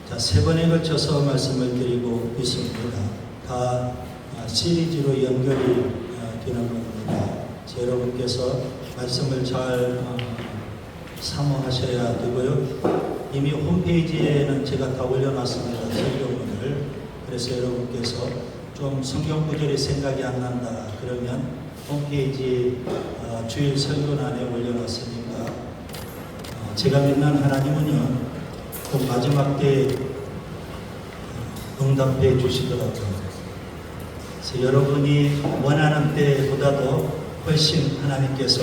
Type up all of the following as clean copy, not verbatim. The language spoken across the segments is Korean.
자, 세 번에 걸쳐서 말씀을 드리고 있습니다. 다 시리즈로 연결이 되는 겁니다. 여러분께서 말씀을 잘 사모하셔야 되고요. 이미 홈페이지에는 제가 다 올려놨습니다. 설교문을. 그래서 여러분께서 좀 성경 구절이 생각이 안 난다 그러면 홈페이지 주일 설교란에 올려놨으니까 제가 믿는 하나님은요 그 마지막 때 응답해 주시더라고요. 그래서 여러분이 원하는 때보다도 훨씬 하나님께서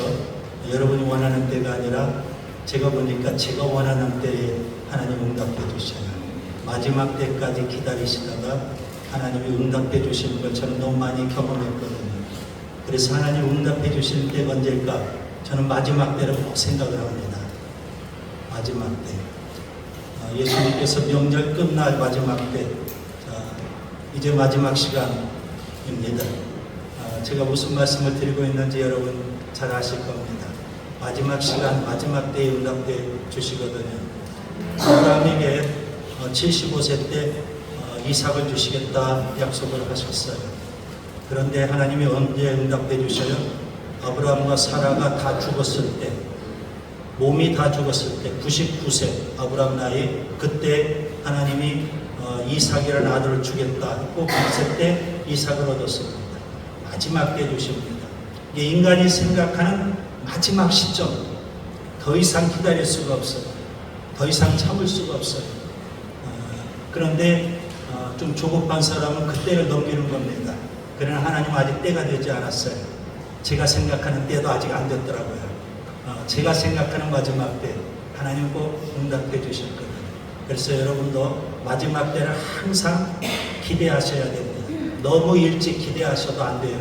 여러분이 원하는 때가 아니라 제가 보니까 제가 원하는 때에 하나님 응답해 주셔요. 마지막 때까지 기다리시다가 하나님이 응답해 주시는 걸 저는 너무 많이 경험했거든요. 그래서 하나님 응답해 주실 때가 언제일까? 저는 마지막 때를 꼭 생각을 합니다. 마지막 때. 예수님께서 명절 끝날 마지막 때. 자, 이제 마지막 시간입니다. 제가 무슨 말씀을 드리고 있는지 여러분 잘 아실 겁니다. 마지막 시간, 마지막 때에 응답해 주시거든요. 아브라함에게 75세 때 이삭을 주시겠다 약속을 하셨어요. 그런데 하나님이 언제 응답해 주셔요? 아브라함과 사라가 다 죽었을 때, 몸이 다 죽었을 때, 99세 아브라함 나이, 그때 하나님이 이삭이라는 아들을 주겠다 했고 100세 때 이삭을 얻었습니다. 마지막 때 주십니다. 이게 인간이 생각하는 마지막 시점, 더 이상 기다릴 수가 없어요. 더 이상 참을 수가 없어요. 그런데 좀 조급한 사람은 그때를 넘기는 겁니다. 그러나 하나님 아직 때가 되지 않았어요. 제가 생각하는 때도 아직 안 됐더라고요. 제가 생각하는 마지막 때 하나님 꼭 응답해 주실 거예요. 그래서 여러분도 마지막 때를 항상 기대하셔야 됩니다. 너무 일찍 기대하셔도 안 돼요.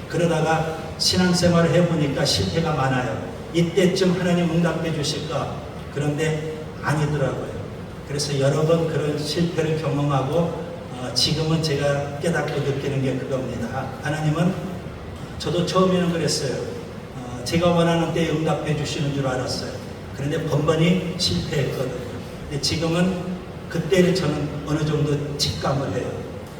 그러다가 신앙생활을 해보니까 실패가 많아요. 이때쯤 하나님 응답해 주실까? 그런데 아니더라고요. 그래서 여러 번 그런 실패를 경험하고 지금은 제가 깨닫고 느끼는 게 그겁니다. 하나님은 저도 처음에는 그랬어요. 제가 원하는 때에 응답해 주시는 줄 알았어요. 그런데 번번이 실패했거든요. 근데 지금은 그때를 저는 어느 정도 직감을 해요.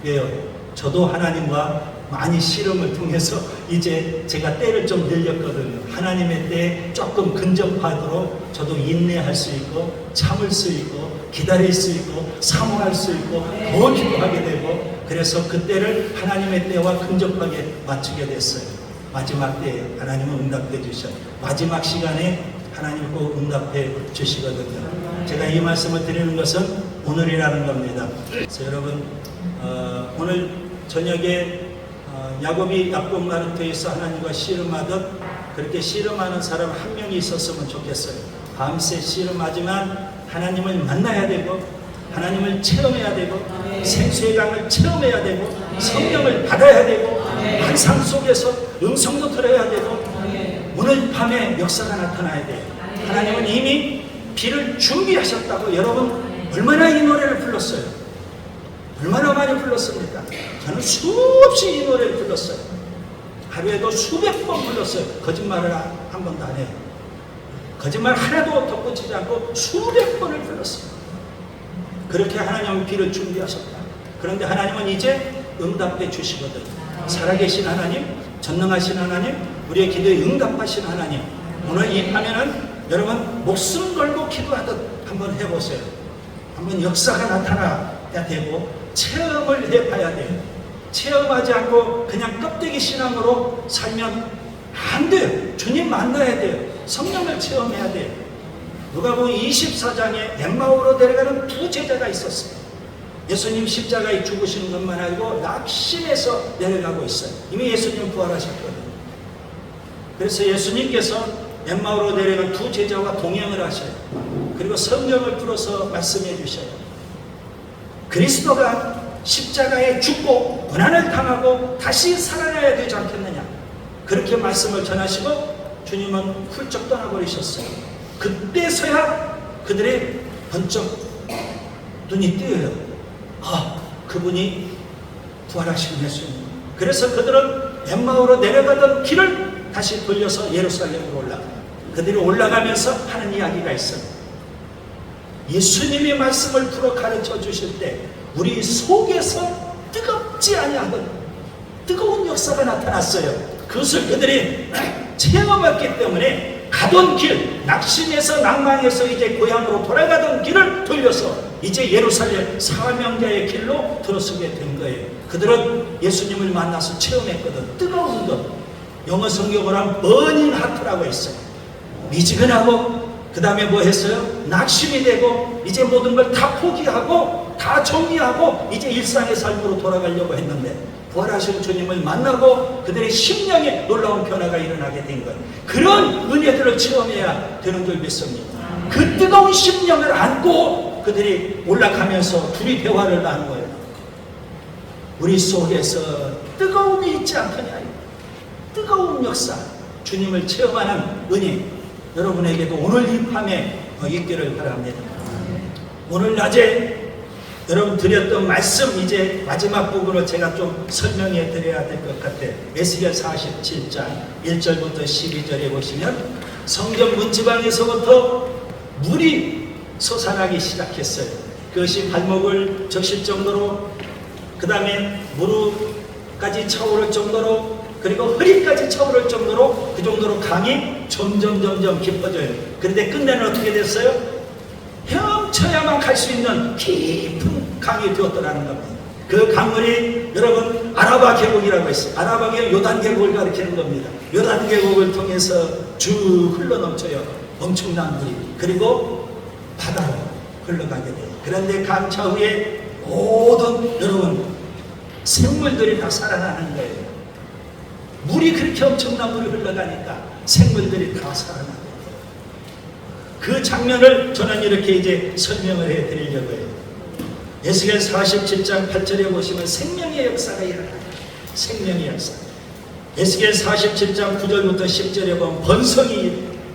왜요? 저도 하나님과 많이 실험을 통해서 이제 제가 때를 좀 늘렸거든요. 하나님의 때에 조금 근접하도록 저도 인내할 수 있고 참을 수 있고 기다릴 수 있고 사모할 수 있고 더 기도하게 되고 그래서 그때를 하나님의 때와 근접하게 맞추게 됐어요. 마지막 때에 하나님은 응답해 주셔요. 마지막 시간에 하나님 꼭 응답해 주시거든요. 제가 이 말씀을 드리는 것은 오늘이라는 겁니다. 그래서 여러분 오늘 저녁에 야곱이 야곱 나루터에서 하나님과 씨름하듯 그렇게 씨름하는 사람 한 명이 있었으면 좋겠어요. 밤새 씨름하지만 하나님을 만나야 되고 하나님을 체험해야 되고 생수의 강을 체험해야 되고 성령을 받아야 되고 환상 속에서 음성도 들어야 되고 오늘 밤에 역사가 나타나야 돼요. 하나님은 이미 비를 준비하셨다고. 여러분 얼마나 이 노래를 불렀어요? 얼마나 많이 불렀습니까? 저는 수없이 이 노래를 불렀어요. 하루에도 수백 번 불렀어요. 거짓말을 한 번도 안 해요. 거짓말 하나도 덧붙이지 않고 수백 번을 불렀어요. 그렇게 하나님은 비를 준비하셨다. 그런데 하나님은 이제 응답해 주시거든요. 살아계신 하나님, 전능하신 하나님, 우리의 기도에 응답하신 하나님. 오늘 이 밤에는 여러분 목숨 걸고 기도하듯 한번 해보세요. 한번 역사가 나타나야 되고 체험을 해봐야 돼요. 체험하지 않고 그냥 껍데기 신앙으로 살면 안 돼요. 주님 만나야 돼요. 성령을 체험해야 돼요. 누가복음 24장에 엠마오로 데려가는 두 제자가 있었어요. 예수님 십자가에 죽으시는 것만 알고 낙심해서 내려가고 있어요. 이미 예수님 부활하셨거든요. 그래서 예수님께서 엠마오로 데려간 두 제자와 동행을 하셔요. 그리고 성경을 풀어서 말씀해 주셔요. 그리스도가 십자가에 죽고 고난을 당하고 다시 살아나야 되지 않겠느냐. 그렇게 말씀을 전하시고 주님은 훌쩍 떠나버리셨어요. 그때서야 그들의 번쩍 눈이 뜨여요. 그분이 부활하신 예수님. 그래서 그들은 엠마오로 내려가던 길을 다시 돌려서 예루살렘으로 올라가요. 그들이 올라가면서 하는 이야기가 있어요. 예수님의 말씀을 풀어 가르쳐 주실 때 우리 속에서 뜨겁지 아니하던 뜨거운 역사가 나타났어요. 그것을 그들이 체험했기 때문에 가던 길, 낙심해서 낭망해서 이제 고향으로 돌아가던 길을 돌려서 이제 예루살렘 사명자의 길로 들어서게 된 거예요. 그들은 예수님을 만나서 체험했거든. 뜨거운 것, 영어 성경으로 하면 burning heart라고 했어요. 미지근하고 그 다음에 뭐 했어요? 낙심이 되고 이제 모든 걸 다 포기하고 다 정리하고 이제 일상의 삶으로 돌아가려고 했는데 부활하신 주님을 만나고 그들의 심령에 놀라운 변화가 일어나게 된 것, 그런 은혜들을 체험해야 되는 줄 믿습니다. 그 뜨거운 심령을 안고 그들이 올라가면서 둘이 대화를 나눈 거예요. 우리 속에서 뜨거움이 있지 않더냐. 뜨거운 역사, 주님을 체험하는 은혜 여러분에게도 오늘 이 밤에 있기를 바랍니다. 오늘 낮에 여러분 드렸던 말씀 이제 마지막 부분을 제가 좀 설명해 드려야 될 것 같아요. 에스겔 47장 1절부터 12절에 보시면 성전 문지방에서부터 물이 솟아나기 시작했어요. 그것이 발목을 적실 정도로, 그 다음에 무릎까지 차오를 정도로, 그리고 허리까지 차오를 정도로, 그 정도로 강이 점점 깊어져요. 그런데 끝내는 어떻게 됐어요? 헤엄쳐야만 갈 수 있는 깊은 강이 되었더라는 겁니다. 그 강물이 여러분 아라바 계곡이라고 했어요. 아라바 계곡, 요단 계곡을 가리키는 겁니다. 요단 계곡을 통해서 쭉 흘러넘쳐요. 엄청난 물이. 그리고 바다로 흘러가게 돼요. 그런데 강 차후에 모든 여러분 생물들이 다 살아나는 거예요. 물이 그렇게 엄청난 물이 흘러가니까 생물들이 다 살아나요. 그 장면을 저는 이렇게 이제 설명을 해 드리려고 해요. 에스겔 47장 8절에 보시면 생명의 역사가 일어나요. 생명의 역사. 에스겔 47장 9절부터 10절에 보면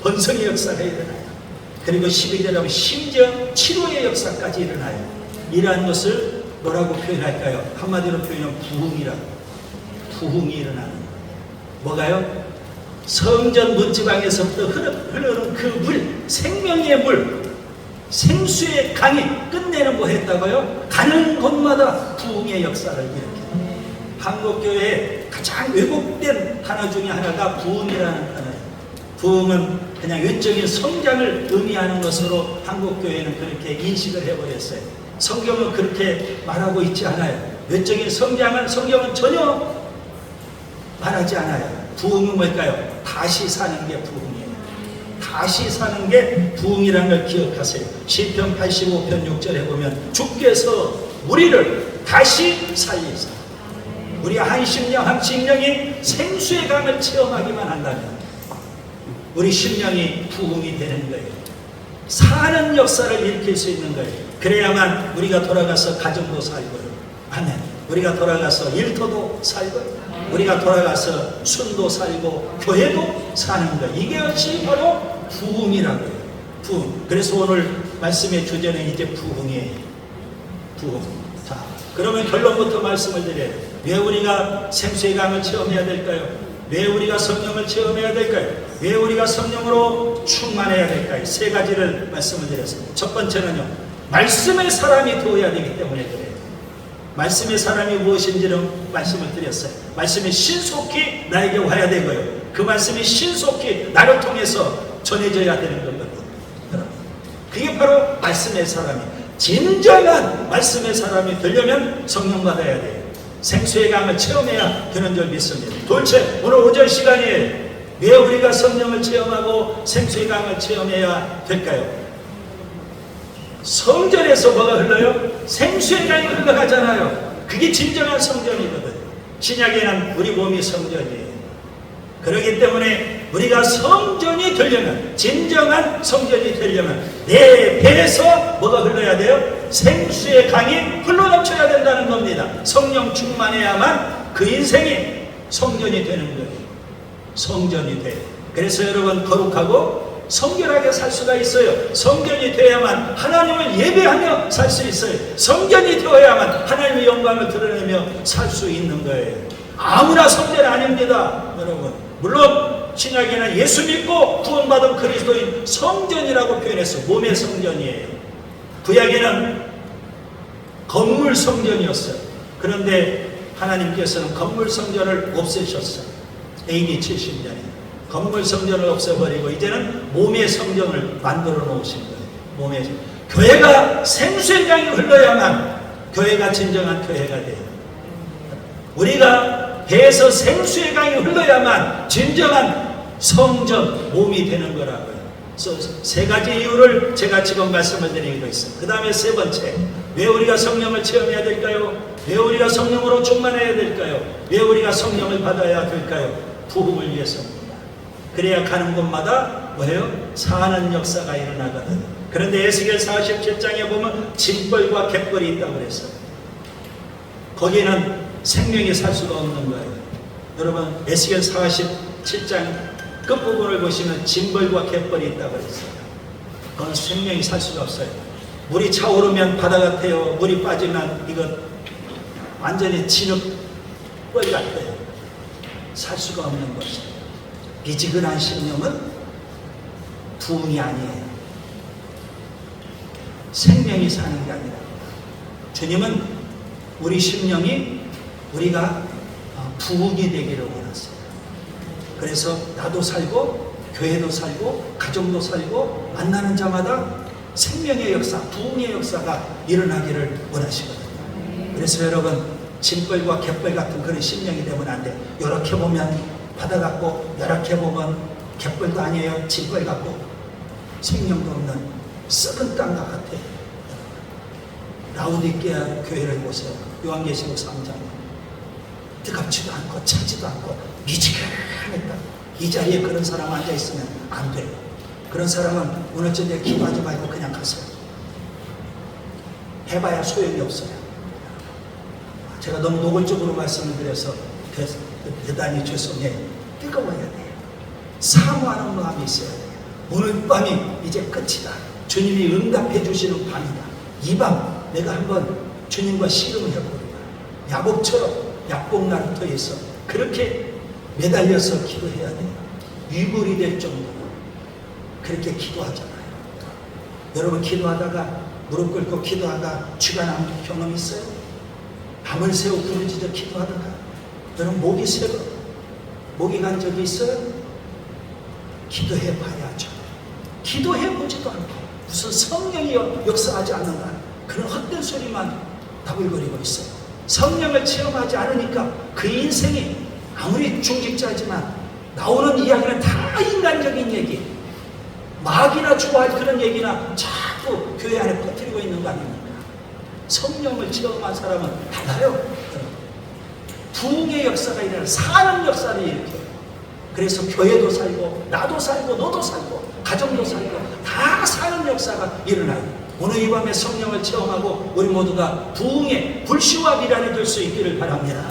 번성의 역사가 일어나요. 그리고 12절에 보면 심지어 치료의 역사까지 일어나요. 이러한 것을 뭐라고 표현할까요? 한마디로 표현하면 부흥이라고. 부흥이 일어나는 거예요. 뭐가요? 성전 문지방에서부터 흐르는 그 물, 생명의 물, 생수의 강이 끝내는 뭐 했다고요? 가는 곳마다 부흥의 역사를 일으켜요. 한국교회의 가장 왜곡된 단어 중에 하나가 부흥이라는 단어예요. 부흥은 그냥 외적인 성장을 의미하는 것으로 한국교회는 그렇게 인식을 해버렸어요. 성경은 그렇게 말하고 있지 않아요. 외적인 성장은 성경은 전혀 말하지 않아요. 부흥은 뭘까요? 다시 사는 게 부흥이에요. 다시 사는 게 부흥이라는 걸 기억하세요. 시편 85편 6절에 보면 주께서 우리를 다시 살리사. 우리 한 심령이 생수의 강을 체험하기만 한다면 우리 심령이 부흥이 되는 거예요. 사는 역사를 일으킬 수 있는 거예요. 그래야만 우리가 돌아가서 가정도 살고요. 아멘. 우리가 돌아가서 일터도 살고요. 우리가 돌아가서 순도 살고 교회도 사는 것, 이것이 바로 부흥이라고요. 부흥. 그래서 오늘 말씀의 주제는 이제 부흥이에요. 부흥. 자, 그러면 결론부터 말씀을 드려요. 왜 우리가 생수의 강을 체험해야 될까요? 왜 우리가 성령을 체험해야 될까요? 왜 우리가 성령으로 충만해야 될까요? 세 가지를 말씀을 드렸습니다. 첫 번째는요, 말씀의 사람이 되어야 되기 때문에 그래요. 말씀의 사람이 무엇인지는 말씀을 드렸어요. 말씀이 신속히 나에게 와야 되고요. 그 말씀이 신속히 나를 통해서 전해져야 되는 겁니다. 그게 바로 말씀의 사람이, 진정한 말씀의 사람이 되려면 성령 받아야 돼요. 생수의 강을 체험해야 되는 줄 믿습니다. 도대체 오늘 오전 시간에 왜 우리가 성령을 체험하고 생수의 강을 체험해야 될까요? 성전에서 뭐가 흘러요? 생수의 강이 흘러가잖아요. 그게 진정한 성전이거든. 신약에는 우리 몸이 성전이에요. 그렇기 때문에 우리가 성전이 되려면, 진정한 성전이 되려면 내 배에서 뭐가 흘러야 돼요? 생수의 강이 흘러넘쳐야 된다는 겁니다. 성령 충만해야만 그 인생이 성전이 되는 거예요. 성전이 돼요. 그래서 여러분 거룩하고 성결하게 살 수가 있어요. 성전이 되어야만 하나님을 예배하며 살 수 있어요. 성전이 되어야만 하나님의 영광을 드러내며 살 수 있는 거예요. 아무나 성전 아닙니다, 여러분. 물론 신약에는 예수 믿고 구원받은 그리스도인 성전이라고 표현해서 몸의 성전이에요. 구약에는 건물 성전이었어요. 그런데 하나님께서는 건물 성전을 없애셨어요. AD 70년에 건물 성전을 없애버리고 이제는 몸의 성전을 만들어 놓으신 거예요. 몸의 교회가 생수의 강이 흘러야만 교회가 진정한 교회가 돼요. 우리가 배에서 생수의 강이 흘러야만 진정한 성전 몸이 되는 거라고요. 그래서 세 가지 이유를 제가 지금 말씀을 드리고 있어요. 그 다음에 세 번째, 왜 우리가 성령을 체험해야 될까요? 왜 우리가 성령으로 충만해야 될까요? 왜 우리가 성령을 받아야 될까요? 부흥을 위해서입니다. 그래야 가는 곳마다 뭐예요? 사는 역사가 일어나거든요. 그런데 에스겔 47장에 보면 짐벌과 갯벌이 있다고 그랬어요. 거기에는 생명이 살 수가 없는 거예요. 여러분 에스겔 47장 끝부분을 보시면 짐벌과 갯벌이 있다고 그랬어요. 그건 생명이 살 수가 없어요. 물이 차오르면 바다 같아요. 물이 빠지면 이건 완전히 진흙벌 같아요. 살 수가 없는 것이에요. 미지근한 심령은 부흥이 아니에요. 생명이 사는 게 아니라 주님은 우리 심령이 우리가 부흥이 되기를 원하세요. 그래서 나도 살고 교회도 살고 가정도 살고 만나는 자마다 생명의 역사, 부흥의 역사가 일어나기를 원하시거든요. 그래서 여러분 짐벌과 갯벌 같은 그런 심령이 되면 안 돼. 이렇게 보면 바다 같고 이렇게 보면 갯벌도 아니에요. 짐벌 같고 생명도 없는 썩은 땅 같아요. 라우디게아 교회를 보세요. 요한계시록 3장 뜨겁지도 않고 차지도 않고 미지근했다. 이 자리에 그런 사람 앉아있으면 안 돼요. 그런 사람은 오늘 저녁에 기도하지 말고 그냥 가세요. 해봐야 소용이 없어요. 제가 너무 노골적으로 말씀을 드려서 대단히 죄송해요. 뜨거워야 돼요. 사모하는 마음이 있어야 돼요. 오늘 밤이 이제 끝이다. 주님이 응답해 주시는 밤이다. 이 밤 내가 한번 주님과 씨름을 해보리라. 야곱처럼 약복나루터에서 그렇게 매달려서 기도해야 돼요. 위골이 될 정도로 그렇게 기도하잖아요. 여러분 기도하다가 무릎 꿇고 기도하다가 쥐가 나온 경험 있어요? 밤을 새우 부르짖어 기도하다가 여러분 목이 새고 목이 간 적이 있어요? 기도해 봐야죠. 기도해 보지도 않고 무슨 성령이 역사하지 않는다 그런 헛된 소리만 다불거리고 있어요. 성령을 체험하지 않으니까 그 인생이 아무리 중직자지만 나오는 이야기는 다 인간적인 얘기, 마귀나 좋아할 그런 얘기나 자꾸 교회 안에 퍼뜨리고 있는 거 아닙니까? 성령을 체험한 사람은 달라요. 부흥의 역사가 일어나 사는 역사를 일으켜요. 그래서 교회도 살고 나도 살고 너도 살고 가정도 살고 다 사는 역사가 일어나요. 오늘 이 밤에 성령을 체험하고 우리 모두가 부흥의 불씨와 미란이 될 수 있기를 바랍니다.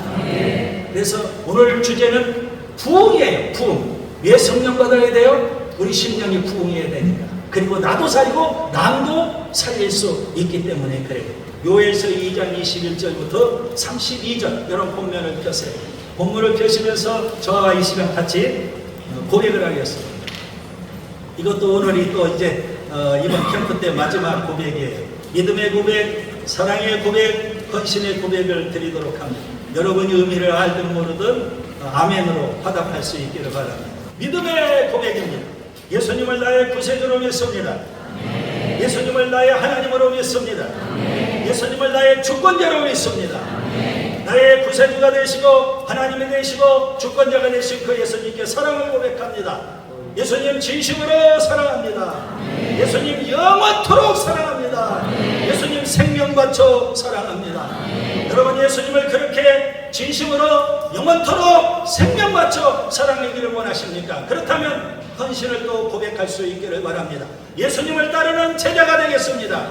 그래서 오늘 주제는 부흥이에요. 부흥. 왜 성령 받아야 돼요? 우리 심령이 부흥해야 되니까. 그리고 나도 살고 남도 살릴 수 있기 때문에 그래요. 요엘서 2장 21절부터 32절 여러분 본문을 펴세요. 본문을 펴시면서 저와 이 시간 같이 고백을 하겠습니다. 이것도 오늘이 또 이제 이번 캠프 때 마지막 고백이에요. 믿음의 고백, 사랑의 고백, 헌신의 고백을 드리도록 합니다. 여러분이 의미를 알든 모르든 아멘으로 화답할 수 있기를 바랍니다. 믿음의 고백입니다. 예수님을 나의 구세주로 믿습니다. 예수님을 나의 하나님으로 믿습니다. 예수님을 나의 주권자로 믿습니다. 나의 구세주가 되시고 하나님이 되시고 주권자가 되신 그 예수님께 사랑을 고백합니다. 예수님 진심으로 사랑합니다. 예수님 영원토록 사랑합니다. 예수님 생명 바쳐 사랑합니다. 여러분 예수님을 그렇게 진심으로 영원토록 생명 바쳐 사랑하기를 원하십니까? 그렇다면 헌신을 또 고백할 수 있기를 바랍니다. 예수님을 따르는 제자가 되겠습니다.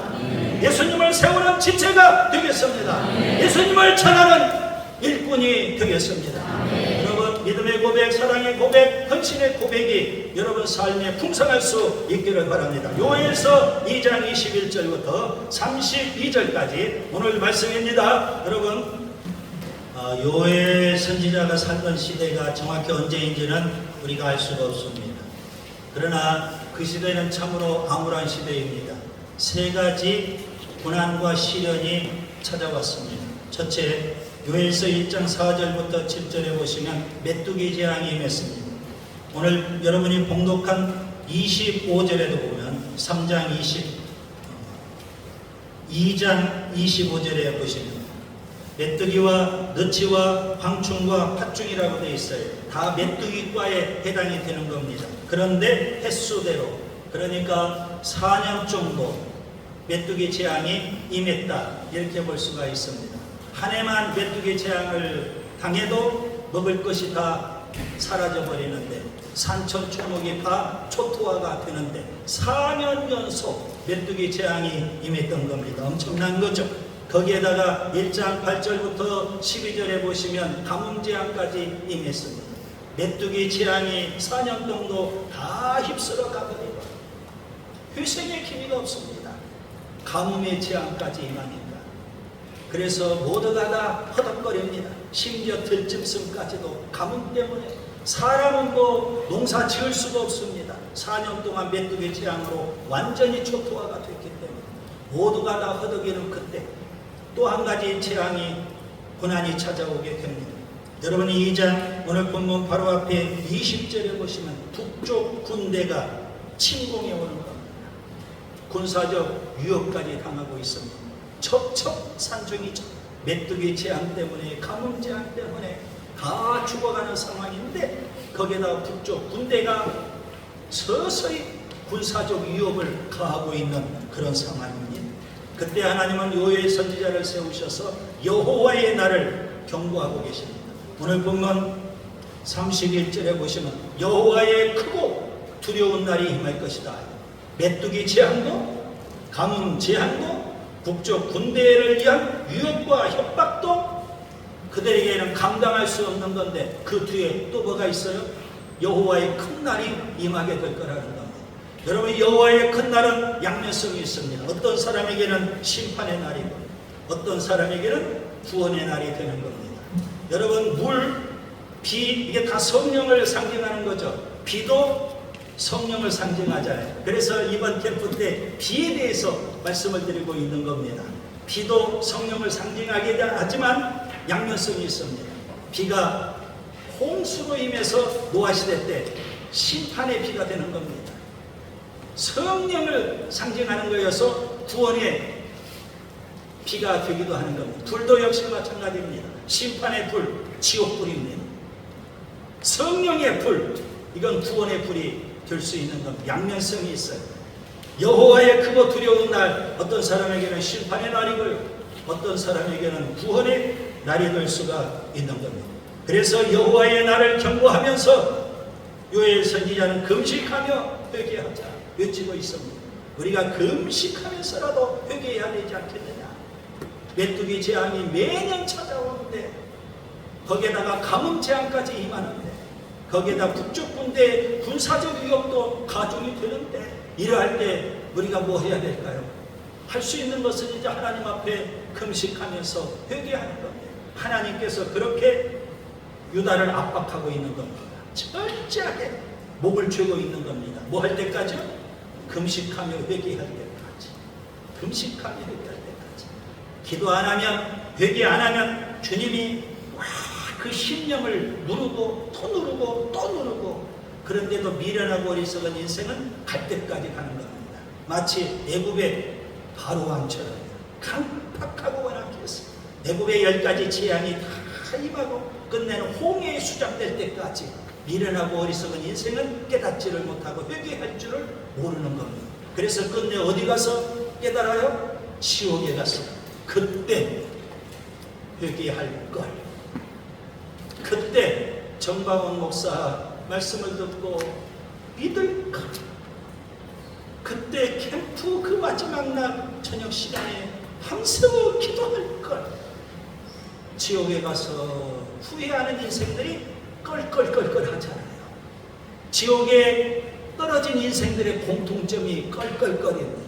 예수님을 세우는 지체가 되겠습니다. 예수님을 전하는 일꾼이 되겠습니다. 여러분 믿음의 고백, 사랑의 고백, 헌신의 고백이 여러분 삶에 풍성할 수 있기를 바랍니다. 요엘서 2장 21절부터 32절까지 오늘 말씀입니다. 여러분 요엘 선지자가 살던 시대가 정확히 언제인지는 우리가 알 수가 없습니다. 그러나 그 시대는 참으로 암울한 시대입니다. 세 가지 고난과 시련이 찾아왔습니다. 첫째, 요엘서 1장 4절부터 7절에 보시면 메뚜기 재앙이 임했습니다. 오늘 여러분이 봉독한 25절에도 보면 2장 25절에 보시면 메뚜기와 너치와 황충과 팥중이라고 되어 있어요. 다 메뚜기과에 해당이 되는 겁니다. 그런데 횟수대로, 그러니까 4년 정도 메뚜기 재앙이 임했다, 이렇게 볼 수가 있습니다. 한 해만 메뚜기 재앙을 당해도 먹을 것이 다 사라져 버리는데, 산천 초목이 다 초토화가 되는데 4년 연속 메뚜기 재앙이 임했던 겁니다. 엄청난 거죠. 거기에다가 1장 8절부터 12절에 보시면 가뭄 재앙까지 임했습니다. 메뚜기 재앙이 4년 정도 다 휩쓸어 가버리고 회생의 기미가 없습니다. 가뭄의 재앙까지 임하니까. 그래서 모두가 다 허덕거립니다. 심지어 들짐승까지도 가뭄 때문에 사람은 뭐 농사 지을 수가 없습니다. 4년 동안 메뚜기 재앙으로 완전히 초토화가 됐기 때문에 모두가 다 허덕이는 그때 또 한 가지 재앙이, 고난이 찾아오게 됩니다. 여러분이 2장 오늘 본문 바로 앞에 20절에 보시면 북쪽 군대가 침공해 오는 겁니다. 군사적 위협까지 당하고 있습니다. 첩첩산중이죠. 메뚜기 재앙 때문에, 가뭄 재앙 때문에 다 죽어가는 상황인데 거기에다 북쪽 군대가 서서히 군사적 위협을 가하고 있는 그런 상황입니다. 그때 하나님은 요엘 선지자를 세우셔서 여호와의 날을 경고하고 계십니다. 오늘 본문 31절에 보시면 여호와의 크고 두려운 날이 임할 것이다. 메뚜기 재앙도, 가뭄 재앙도, 북쪽 군대를 위한 위협과 협박도 그들에게는 감당할 수 없는 건데 그 뒤에 또 뭐가 있어요? 여호와의 큰 날이 임하게 될 거라는 겁니다. 여러분, 여호와의 큰 날은 양면성이 있습니다. 어떤 사람에게는 심판의 날이고 어떤 사람에게는 구원의 날이 되는 겁니다. 여러분, 물, 비, 이게 다 성령을 상징하는 거죠. 비도 성령을 상징하잖아요. 그래서 이번 캠프 때 비에 대해서 말씀을 드리고 있는 겁니다. 비도 성령을 상징하게 하지만 양면성이 있습니다. 비가 홍수로 임해서 노아시대 때 심판의 비가 되는 겁니다. 성령을 상징하는 거여서 구원의 비가 되기도 하는 겁니다. 불도 역시 마찬가지입니다. 심판의 불, 지옥불입니다. 성령의 불, 이건 구원의 불이 될 수 있는 겁니다. 양면성이 있어요. 여호와의 크고 두려운 날, 어떤 사람에게는 심판의 날이고요, 어떤 사람에게는 구원의 날이 될 수가 있는 겁니다. 그래서 여호와의 날을 경고하면서 요엘 선지자는 금식하며 회개하자 외치고 있습니다. 우리가 금식하면서라도 회개해야 되지 않겠느냐. 메뚜기 재앙이 매년 찾아오는데 거기에다가 가뭄 재앙까지 임하는데 거기에다 북쪽 군대 군사적 위협도 가중이 되는데 이러할 때 우리가 뭐 해야 될까요? 할 수 있는 것은 이제 하나님 앞에 금식하면서 회개하는 겁니다. 하나님께서 그렇게 유다를 압박하고 있는 겁니다. 철저하게 목을 죄고 있는 겁니다. 뭐 할 때까지요? 금식하며 회개할 때까지. 금식하며 회개할 때까지. 기도 안 하면, 회개 안 하면 주님이 그 심령을 누르고 또 누르고 또 누르고, 그런데도 미련하고 어리석은 인생은 갈 때까지 가는 겁니다. 마치 애굽의 바로왕처럼 강팍하고 완악해서 애굽의 10가지 재앙이 다 임하고 끝내는 홍해에 수장될 때까지 미련하고 어리석은 인생은 깨닫지를 못하고 회개할 줄을 모르는 겁니다. 그래서 끝내 어디 가서 깨달아요? 지옥에 가서 그때 회개할 걸. 그때 정방원 목사 말씀을 듣고 믿을 걸. 그때 캠프 그 마지막 날 저녁 시간에 밤새워 기도할 걸. 지옥에 가서 후회하는 인생들이 껄껄껄껄 하잖아요. 지옥에 떨어진 인생들의 공통점이 껄껄거립니다.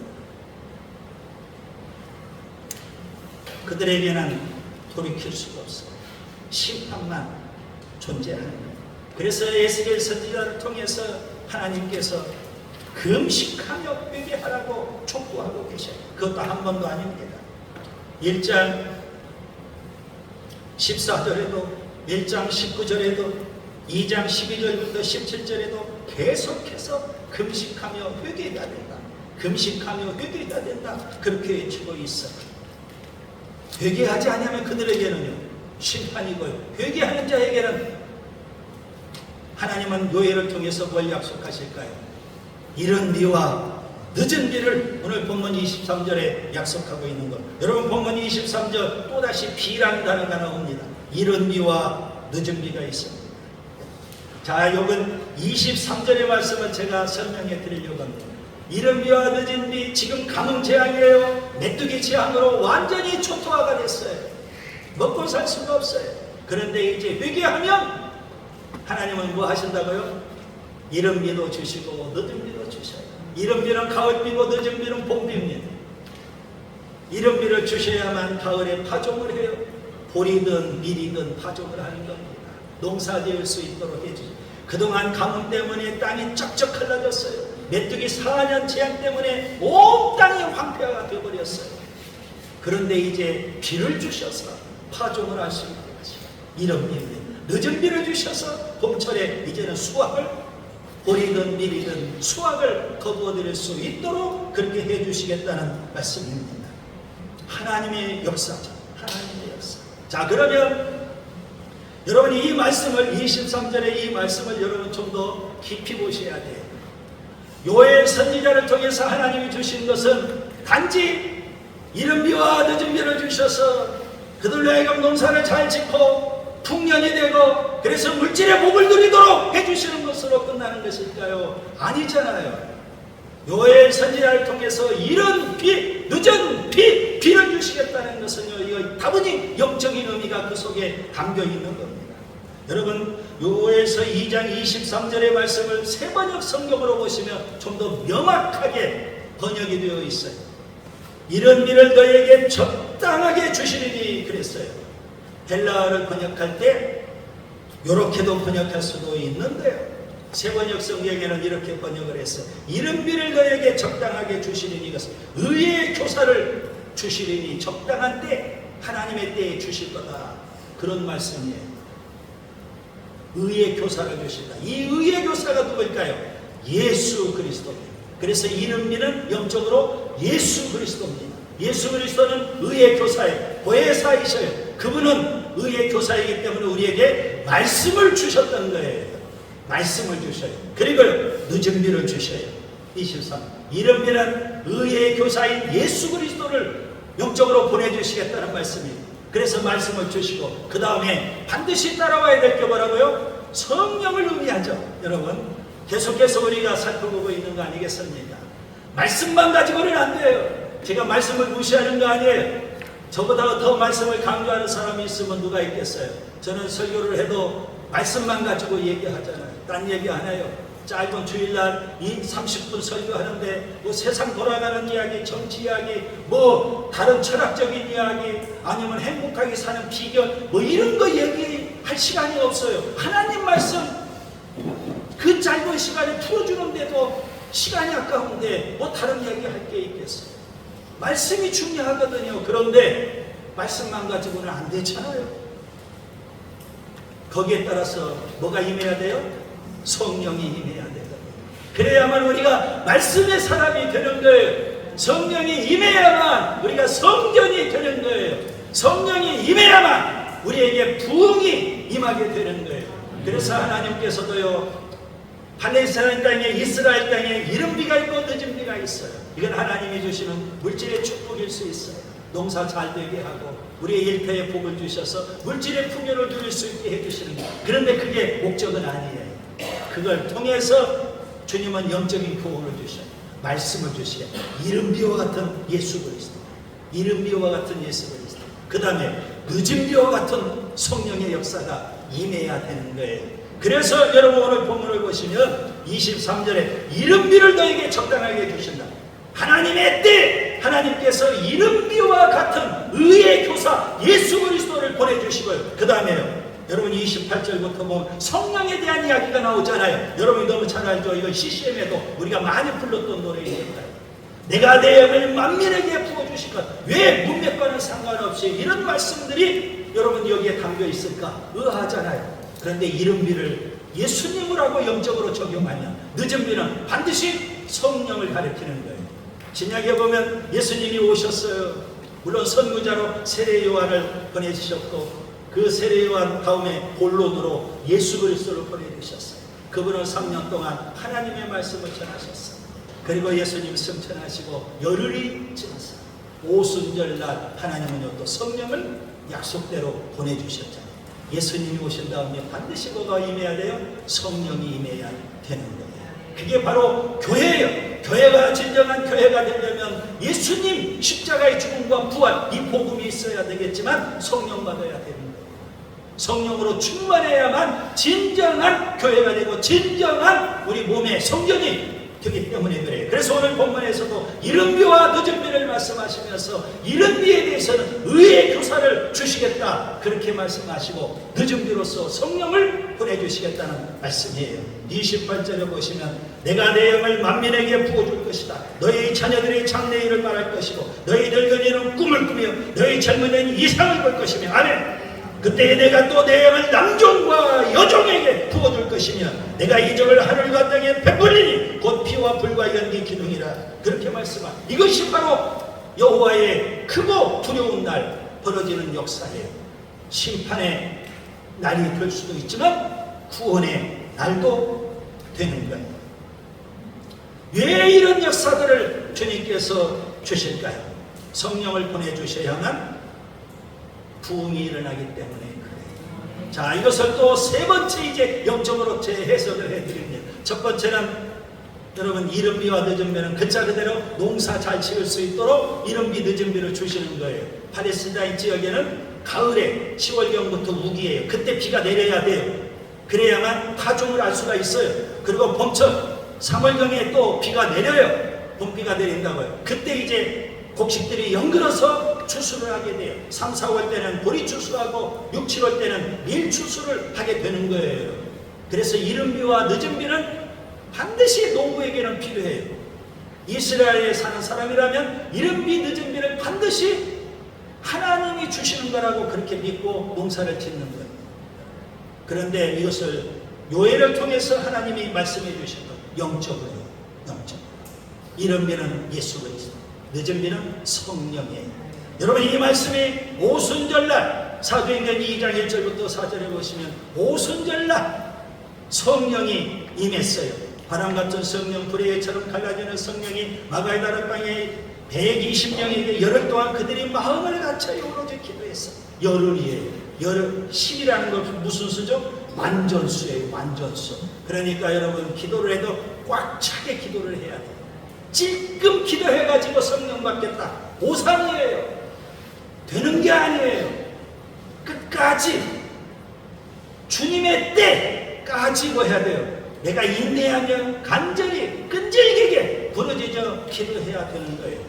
그들에게는 돌이킬 수가 없어요. 심판만 존재하는 거예요. 그래서 에스겔 선지자를 통해서 하나님께서 금식하며 회개하라고 촉구하고 계셔요. 그것도 한 번도 아닙니다. 1장 14절에도 1장 19절에도 2장 12절부터 17절에도 계속해서 금식하며 회개해야 된다. 금식하며 회개해야 된다. 그렇게 외치고 있어요. 회개하지 않으면 그들에게는요 심판이고요. 회개하는 자에게는 하나님은 노예를 통해서 뭘 약속하실까요? 이른 비와 늦은 비를 오늘 본문 23절에 약속하고 있는 것. 여러분 본문 23절 또다시 비라는 단어가 나옵니다. 이른 비와 늦은 비가 있습니다. 자, 요건 23절의 말씀을 제가 설명해 드리려고 합니다. 이른 비와 늦은 비, 지금 가뭄 재앙이에요. 메뚜기 재앙으로 완전히 초토화가 됐어요. 먹고 살 수가 없어요. 그런데 이제 회개하면 하나님은 뭐 하신다고요? 이른 비도 주시고 늦은 비도 주셔요. 이른 비는 가을비고 늦은 비는 봄비입니다. 이른 비를 주셔야만 가을에 파종을 해요. 보리든 밀이든 파종을 하는 겁니다. 농사 지을 수 있도록 해주죠. 그동안 가뭄 때문에 땅이 쩍쩍 갈라졌어요. 메뚜기 4년 재앙 때문에 온 땅이 황폐화가 되어버렸어요. 그런데 이제 비를 주셔서 파종을 할 수 있게 하시고 이른 비입니다. 늦은 비를 주셔서 봄철에 이제는 수확을 보리든 밀이든 수확을 거두어드릴 수 있도록 그렇게 해주시겠다는 말씀입니다. 하나님의 역사죠. 하나님의 역사. 자, 그러면 여러분이 이 말씀을 23절의 이 말씀을 여러분 좀 더 깊이 보셔야 돼요. 요엘 선지자를 통해서 하나님이 주신 것은 단지 이른 비와 늦은 비를 주셔서 그들로 하여금 농사를 잘 짓고 풍년이 되고 그래서 물질의 복을 누리도록 해주시는 것으로 끝나는 것일까요? 아니잖아요. 요엘 선지자를 통해서 이른 비, 늦은 비, 비를 주시겠다는 것은요, 이거 다분히 영적인 의미가 그 속에 담겨 있는 겁니다. 여러분, 요엘서 2장 23절의 말씀을 세번역 성경으로 보시면 좀 더 명확하게 번역이 되어 있어요. 이른 비를 너에게 적당하게 주시리니 그랬어요. 헬라어를 번역할 때 이렇게도 번역할 수도 있는데요. 세번역 성경에는 이렇게 번역을 했어요. 이른 비를 너에게 적당하게 주시리니 이것은 의의 교사를 주시리니 적당한 때 하나님의 때에 주실 거다. 그런 말씀이에요. 의의 교사를 주신다. 이 의의 교사가 누구일까요? 예수 그리스도입니다. 그래서 이른 비는 영적으로 예수 그리스도입니다. 예수 그리스도는 의의 교사예요. 보혜사이셔요. 그분은 의의 교사이기 때문에 우리에게 말씀을 주셨던 거예요. 말씀을 주셔요. 그리고 늦은 비를 주셔요. 23. 이른 비는 의의 교사인 예수 그리스도를 영적으로 보내주시겠다는 말씀이에요. 그래서 말씀을 주시고 그 다음에 반드시 따라와야 될 게 뭐라고요? 성령을 의미하죠. 여러분 계속해서 우리가 살펴보고 있는 거 아니겠습니까? 말씀만 가지고는 안 돼요. 제가 말씀을 무시하는 거 아니에요. 저보다 더 말씀을 강조하는 사람이 있으면 누가 있겠어요? 저는 설교를 해도 말씀만 가지고 얘기하잖아요. 딴 얘기 안 해요. 짧은 주일날 30분 설교하는데 뭐 세상 돌아가는 이야기, 정치 이야기, 뭐 다른 철학적인 이야기, 아니면 행복하게 사는 비결, 뭐 이런 거 얘기할 시간이 없어요. 하나님 말씀 그 짧은 시간에 풀어주는데도 시간이 아까운데 뭐 다른 이야기 할 게 있겠어요. 말씀이 중요하거든요. 그런데 말씀만 가지고는 안 되잖아요. 거기에 따라서 뭐가 임해야 돼요? 성령이 임해야 되거든요. 그래야만 우리가 말씀의 사람이 되는 거예요. 성령이 임해야만 우리가 성전이 되는 거예요. 성령이 임해야만 우리에게 부흥이 임하게 되는 거예요. 그래서 하나님께서도요, 팔레스타인 땅에, 이스라엘 땅에 이른 비가 있고 늦은 비가 있어요. 이건 하나님이 주시는 물질의 축복일 수 있어요. 농사 잘 되게 하고 우리의 일터에 복을 주셔서 물질의 풍요를 누릴 수 있게 해주시는 거예요. 그런데 그게 목적은 아니에요. 그걸 통해서 주님은 영적인 구원을 주셔요. 말씀을 주시요. 이른 비와 같은 예수 그리스도, 이른 비와 같은 예수 그리스도, 그 다음에 늦은 비와 같은 성령의 역사가 임해야 되는 거예요. 그래서 여러분 오늘 본문을 보시면 23절에 이른 비를 너에게 적당하게 주신다. 하나님의 때 하나님께서 이른 비와 같은 의의 교사 예수 그리스도를 보내주시고요. 그 다음에요, 여러분 28절부터 보면 성령에 대한 이야기가 나오잖아요. 여러분이 너무 잘 알죠. 이거 CCM에도 우리가 많이 불렀던 노래입니다. 내가 내 영을 만민에게 부어주실 것. 왜 문맥과는 상관없이 이런 말씀들이 여러분 여기에 담겨 있을까? 의아하잖아요. 그런데 이른비를 예수님을 하고 영적으로 적용하면 늦은 비는 반드시 성령을 가리키는 거예요. 신약에 보면 예수님이 오셨어요. 물론 선구자로 세례 요한을 보내주셨고 그 세례 요한 다음에 본론으로 예수 그리스도를 보내주셨어요. 그분은 3년 동안 하나님의 말씀을 전하셨어요. 그리고 예수님 승천하시고 열흘이 지났어요. 오순절날 하나님은요 또 성령을 약속대로 보내주셨잖아요. 예수님이 오신 다음에 반드시 뭐가 임해야 돼요? 성령이 임해야 되는 거예요. 그게 바로 교회예요. 교회가 진정한 교회가 되려면 예수님 십자가의 죽음과 부활 이 복음이 있어야 되겠지만 성령 받아야 되는 거예요. 성령으로 충만해야만 진정한 교회가 되고 진정한 우리 몸의 성전이 되기 때문에 그래요. 그래서 오늘 본문에서도 이른비와 늦은비를 말씀하시면서 이른비에 대해서는 의의 교사를 주시겠다 그렇게 말씀하시고 늦은비로서 성령을 보내주시겠다는 말씀이에요. 28절에 보시면 내가 내 영을 만민에게 부어줄 것이다. 너희 자녀들의 장래일을 말할 것이고 너희 늙은이는 꿈을 꾸며 너희 젊은이는 이상을 볼 것이며 아멘. 그때 내가 또 내 영을 남종과 여종에게 부어줄 것이며 내가 이적을 하늘과 땅에 베풀리니 곧 피와 불과 연기 기둥이라 그렇게 말씀한 이것이 바로 여호와의 크고 두려운 날 벌어지는 역사예요. 심판의 날이 될 수도 있지만 구원의 날도 되는 거예요. 왜 이런 역사들을 주님께서 주실까요? 성령을 보내주셔야만 부흥이 일어나기 때문에 그래요. 자, 이것을 또 세 번째 이제 영적으로 재해석을 해드립니다. 첫 번째는 여러분 이른비와 늦은비는 글자 그대로 농사 잘 지을 수 있도록 이른비 늦은비를 주시는 거예요. 팔레스타인 지역에는 가을에 10월경부터 우기예요. 그때 비가 내려야 돼요. 그래야만 파종을 할 수가 있어요. 그리고 봄철 3월경에 또 비가 내려요. 봄비가 내린다고요. 그때 이제 곡식들이 연글어서 추수를 하게 돼요. 3, 4월 때는 보리 추수하고 6, 7월 때는 밀 추수를 하게 되는 거예요. 그래서 이른비와 늦은비는 반드시 농부에게는 필요해요. 이스라엘에 사는 사람이라면 이른비, 늦은비를 반드시 하나님이 주시는 거라고 그렇게 믿고 농사를 짓는 거예요. 그런데 이것을 요해를 통해서 하나님이 말씀해 주신 것, 영적으로, 영적. 이른비는 예수 그리스도, 늦은비는 성령이에요. 여러분 이 말씀이 오순절날 사도행전 2장 1절부터 4절에 보시면 오순절날 성령이 임했어요. 바람같은 성령 불의처럼 갈라지는 성령이 마가의 다락방에 120명에게 열흘 동안 그들이 마음을 갖춰 오로지 기도했어. 열흘이에요. 열흘 10이라는 건 무슨 수죠? 만전수예요. 만전수. 그러니까 여러분 기도를 해도 꽉 차게 기도를 해야 돼요. 찔끔 기도해가지고 성령 받겠다. 오산이에요. 되는 게 아니에요. 끝까지 주님의 때까지 뭐 해야 돼요? 내가 인내하며 간절히 끈질기게 부르짖어 기도해야 되는 거예요.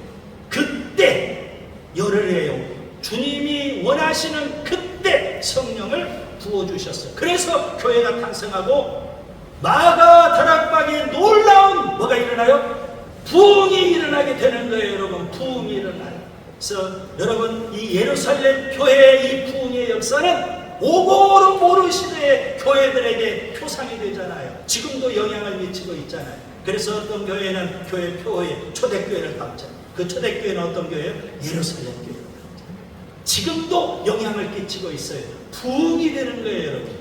그때 열흘이에요. 주님이 원하시는 그때 성령을 부어주셨어요. 그래서 교회가 탄생하고 마가 다락방에 놀라운 뭐가 일어나요? 부흥이 일어나게 되는 거예요. 여러분 부흥이 일어나요. 그래서 여러분 이 예루살렘 교회의 이 부흥의 역사는 오고르모르 시대의 교회들에게 표상이 되잖아요. 지금도 영향을 미치고 있잖아요. 그래서 어떤 교회는 교회 표어에 초대교회를 담잖아요. 그 초대교회는 어떤 교회예요? 예루살렘 교회를 담잖아요. 지금도 영향을 끼치고 있어요. 부흥이 되는 거예요. 여러분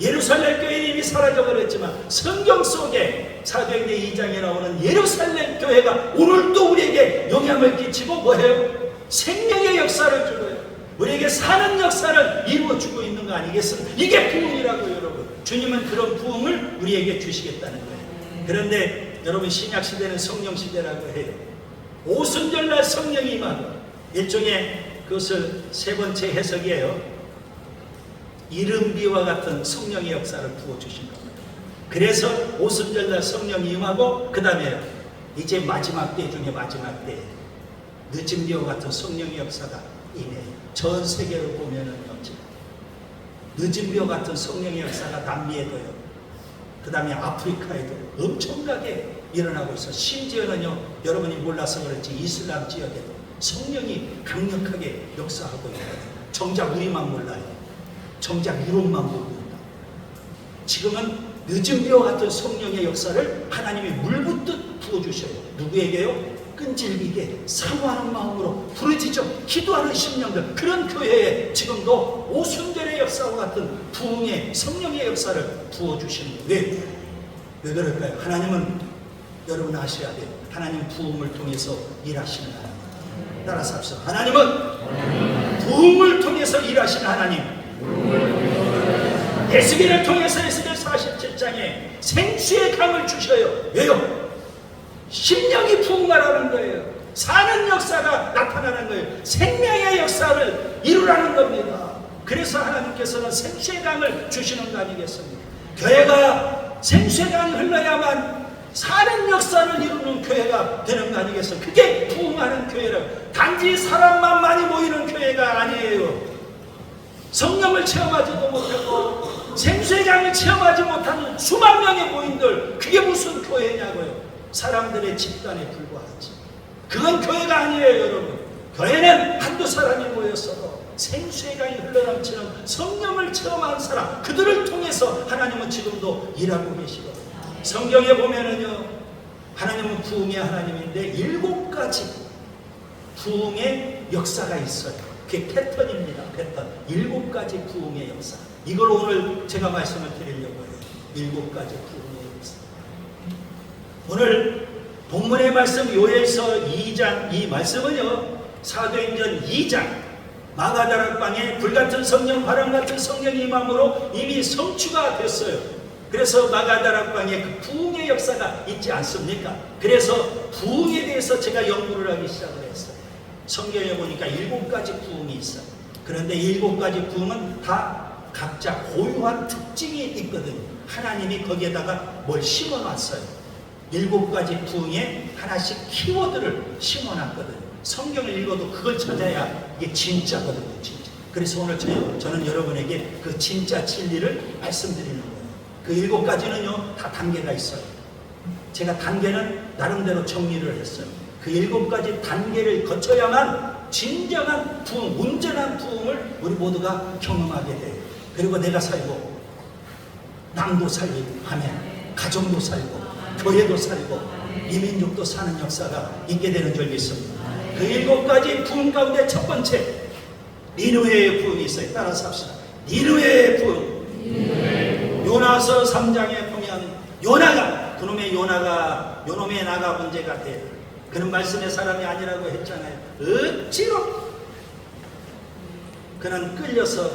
예루살렘 교회는 이미 사라져버렸지만 성경 속에 사도행전 2장에 나오는 예루살렘 교회가 오늘도 우리에게 영향을 끼치고 뭐해요? 생명의 역사를 주고요. 우리에게 사는 역사를 이루어주고 있는 거 아니겠습니까? 이게 부흥이라고요. 여러분 주님은 그런 부흥을 우리에게 주시겠다는 거예요. 그런데 여러분 신약시대는 성령시대라고 해요. 오순절날 성령이 임하고 일종의 그것을 세 번째 해석이에요. 이른비와 같은 성령의 역사를 부어주신 겁니다. 그래서 오순절날 성령이 임하고 그 다음에 이제 마지막 때 중에 마지막 때 늦은비와 같은 성령의 역사가 임해요. 전 세계를 보면은 없지. 늦은벼 같은 성령의 역사가 남미에도요, 그 다음에 아프리카에도 엄청나게 일어나고 있어. 심지어는요, 여러분이 몰라서 그렇지 이슬람 지역에도 성령이 강력하게 역사하고 있거든요. 정작 우리만 몰라요. 정작 유럽만 모릅니다. 지금은 늦은벼 같은 성령의 역사를 하나님이 물붓듯 부어주셔요. 누구에게요? 끈질기게 사모하는 마음으로 부르짖어 기도하는 심령들, 그런 교회에 지금도 오순절의 역사와 같은 부흥의 성령의 역사를 부어주시는 거예요. 왜 그럴까요? 하나님은 여러분 아셔야 돼요. 하나님 부흥을 통해서 일하시는 하나님. 따라서 합시다. 하나님은 부흥을 통해서 일하시는 하나님. 에스겔을 통해서 에스겔 47장에 생수의 강을 주셔요. 왜요? 심령이 부흥하라는 거예요. 사는 역사가 나타나는 거예요. 생명의 역사를 이루라는 겁니다. 그래서 하나님께서는 생수의 강을 주시는 거 아니겠습니까? 교회가 생수의 강이 흘러야만 사는 역사를 이루는 교회가 되는 거 아니겠어요? 그게 부흥하는 교회를, 단지 사람만 많이 모이는 교회가 아니에요. 성령을 체험하지도 못하고 생수의 강을 체험하지 못하는 수만 명의 모임들, 그게 무슨 교회냐고요. 사람들의 집단에 불과하지. 그건 교회가 아니에요, 여러분. 교회는 한두 사람이 모여서 생수의 강이 흘러넘치는 성령을 체험한 사람, 그들을 통해서 하나님은 지금도 일하고 계시거든요. 성경에 보면은요, 하나님은 부흥의 하나님인데 7가지 부흥의 역사가 있어요. 그게 패턴입니다. 패턴. 7가지 부흥의 역사. 이걸 오늘 제가 말씀을 드리려고 해요. 7가지 부흥의 역사. 오늘 본문의 말씀 요엘서 2장, 이 말씀은요, 사도행전 2장 마가다락방에 불같은 성령, 바람같은 성령이 임함으로 이미 성취가 됐어요. 그래서 마가다락방에 그 부흥의 역사가 있지 않습니까? 그래서 부흥에 대해서 제가 연구를 하기 시작을 했어요. 성경에 보니까 7가지 부흥이 있어요. 그런데 7가지 부흥은 다 각자 고유한 특징이 있거든요. 하나님이 거기에다가 뭘 심어놨어요. 7가지 부흥에 하나씩 키워드를 심어놨거든요. 성경을 읽어도 그걸 찾아야 이게 진짜거든요. 진짜. 그래서 오늘 저는 여러분에게 그 진짜 진리를 말씀드리는 거예요. 그 7가지는요 다 단계가 있어요. 제가 단계는 나름대로 정리를 했어요. 그 7가지 단계를 거쳐야만 진정한 부흥, 온전한 부흥을 우리 모두가 경험하게 돼요. 그리고 내가 살고 남도 살고 하면 가정도 살고 교회도 살고 이 민족도 사는 역사가 있게 되는 줄 믿습니다. 그 7가지 부흥 가운데 첫 번째 니느웨의 부흥이 있어요. 따라서 합시다. 니느웨의 부흥. 요나서 3장에 보면 요나가, 그놈의 요나가 요놈의 나가 문제가 돼. 그는 말씀의 사람이 아니라고 했잖아요. 억지로 그는 끌려서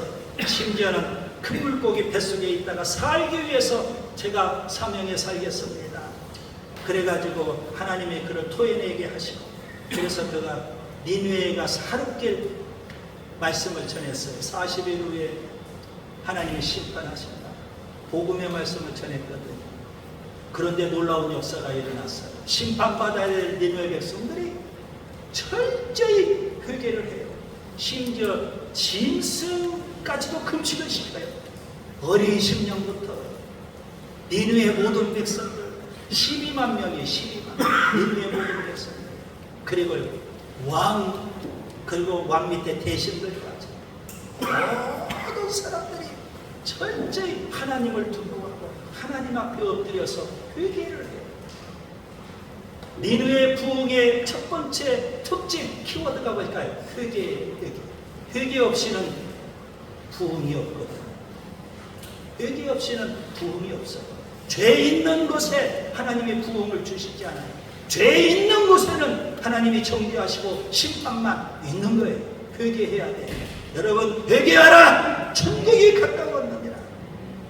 심지어는 큰 물고기 뱃속에 있다가 살기 위해서 제가 사명에 살겠습니다. 그래가지고 하나님이 그를 토해내게 하시고, 그래서 그가 니느웨에 가서 하룻길 말씀을 전했어요. 40일 후에 하나님이 심판하신다. 복음의 말씀을 전했거든요. 그런데 놀라운 역사가 일어났어요. 심판받아야 될 니느웨 백성들이 철저히 회개를 해요. 심지어 짐승까지도 금식을 시켜요. 어린 심령부터 니느웨 모든 백성들 12만 명이 12만 니느웨 모든 백성들, 그리고 왕 밑에 대신들까지 모든 사람들이 철저히 하나님을 두려워하고 하나님 앞에 엎드려서 회개를 해요. 니느웨 부흥의 첫 번째 특징 키워드가 뭘까요? 회개예요. 회개 없이는 부흥이 없거든요. 회개 없이는 부흥이 없어요. 죄 있는 곳에 하나님이 부흥을 주시지 않아요. 죄 있는 곳에는 하나님이 정죄하시고 심판만 있는 거예요. 회개해야 돼요. 여러분 회개하라, 천국이 가까웠느니라.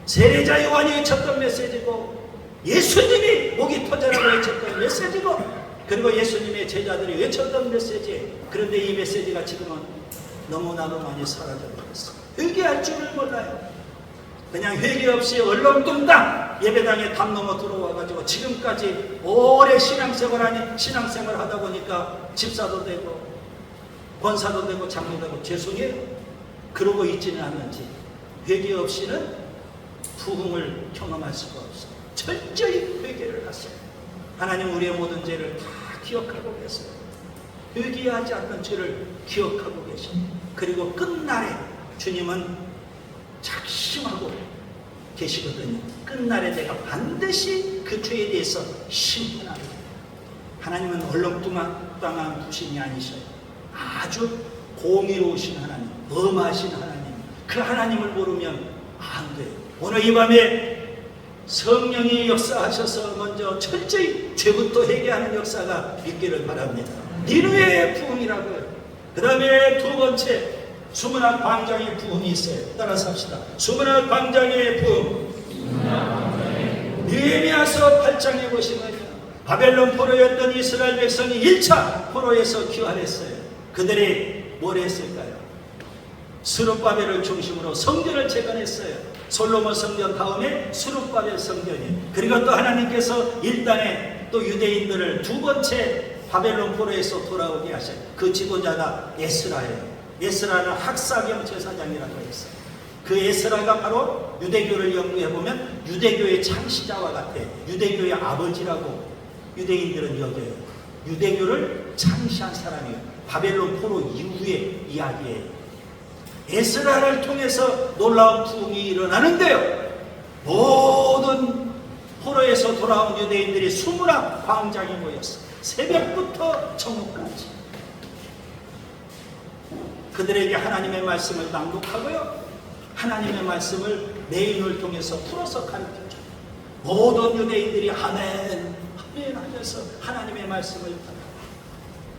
세례자 요한이 외쳤던 메시지고, 예수님이 목이 터져라고 외쳤던 메시지고, 그리고 예수님의 제자들이 외쳤던 메시지. 그런데 이 메시지가 지금은 너무나도 많이 사라져버렸어요. 회개할 줄을 몰라요. 그냥 회개 없이 얼렁뚱땅 예배당에 담 넘어 들어와가지고 지금까지 오래 신앙생활 하다 보니까 집사도 되고 권사도 되고 장로도 되고 죄송해요. 그러고 있지는 않는지 회개 없이는 부흥을 경험할 수가 없어요. 철저히 회개를 하세요. 하나님 우리의 모든 죄를 다 기억하고 계세요. 회개하지 않는 죄를 기억하고 계십니다. 그리고 끝날에 주님은 작심하고 계시거든요. 끝날에 내가 반드시 그 죄에 대해서 심판합니다. 하나님은 얼렁뚱땅한 부신이 아니셔요. 아주 공의로우신 하나님, 엄하신 하나님. 그 하나님을 모르면 안 돼요. 오늘 이 밤에 성령이 역사하셔서 먼저 철저히 죄부터 회개하는 역사가 있기를 바랍니다. 니느웨의 부흥이라고요. 그 다음에 두 번째, 수문학 광장의 부흥이 있어요. 따라서 합시다. 수문학 광장의 부흥. 느헤미야서 8장에 보시면요, 바벨론 포로였던 이스라엘 백성이 1차 포로에서 귀환했어요. 그들이 뭘 했을까요? 스룹바벨을 중심으로 성전을 재건했어요. 솔로몬 성전 다음에 스룹바벨 성전이. 그리고 또 하나님께서 일단에 또 유대인들을 두 번째 바벨론 포로에서 돌아오게 하셔요. 그 지도자가 에스라예요. 에스라는 학사경 제사장이라고 했어요. 그 에스라가 바로 유대교를 연구해보면 유대교의 창시자와 같아. 유대교의 아버지라고 유대인들은 여겨요. 유대교를 창시한 사람이에요. 바벨론 포로 이후의 이야기예요. 에스라를 통해서 놀라운 부흥이 일어나는데요, 모든 포로에서 돌아온 유대인들이 수문학 광장에 모였어요. 새벽부터 정오까지 그들에게 하나님의 말씀을 낭독하고요, 하나님의 말씀을 내인을 통해서 풀어서 가르쳐줘요. 모든 유대인들이 아멘 아멘 하면서 하나님의 말씀을 받아요.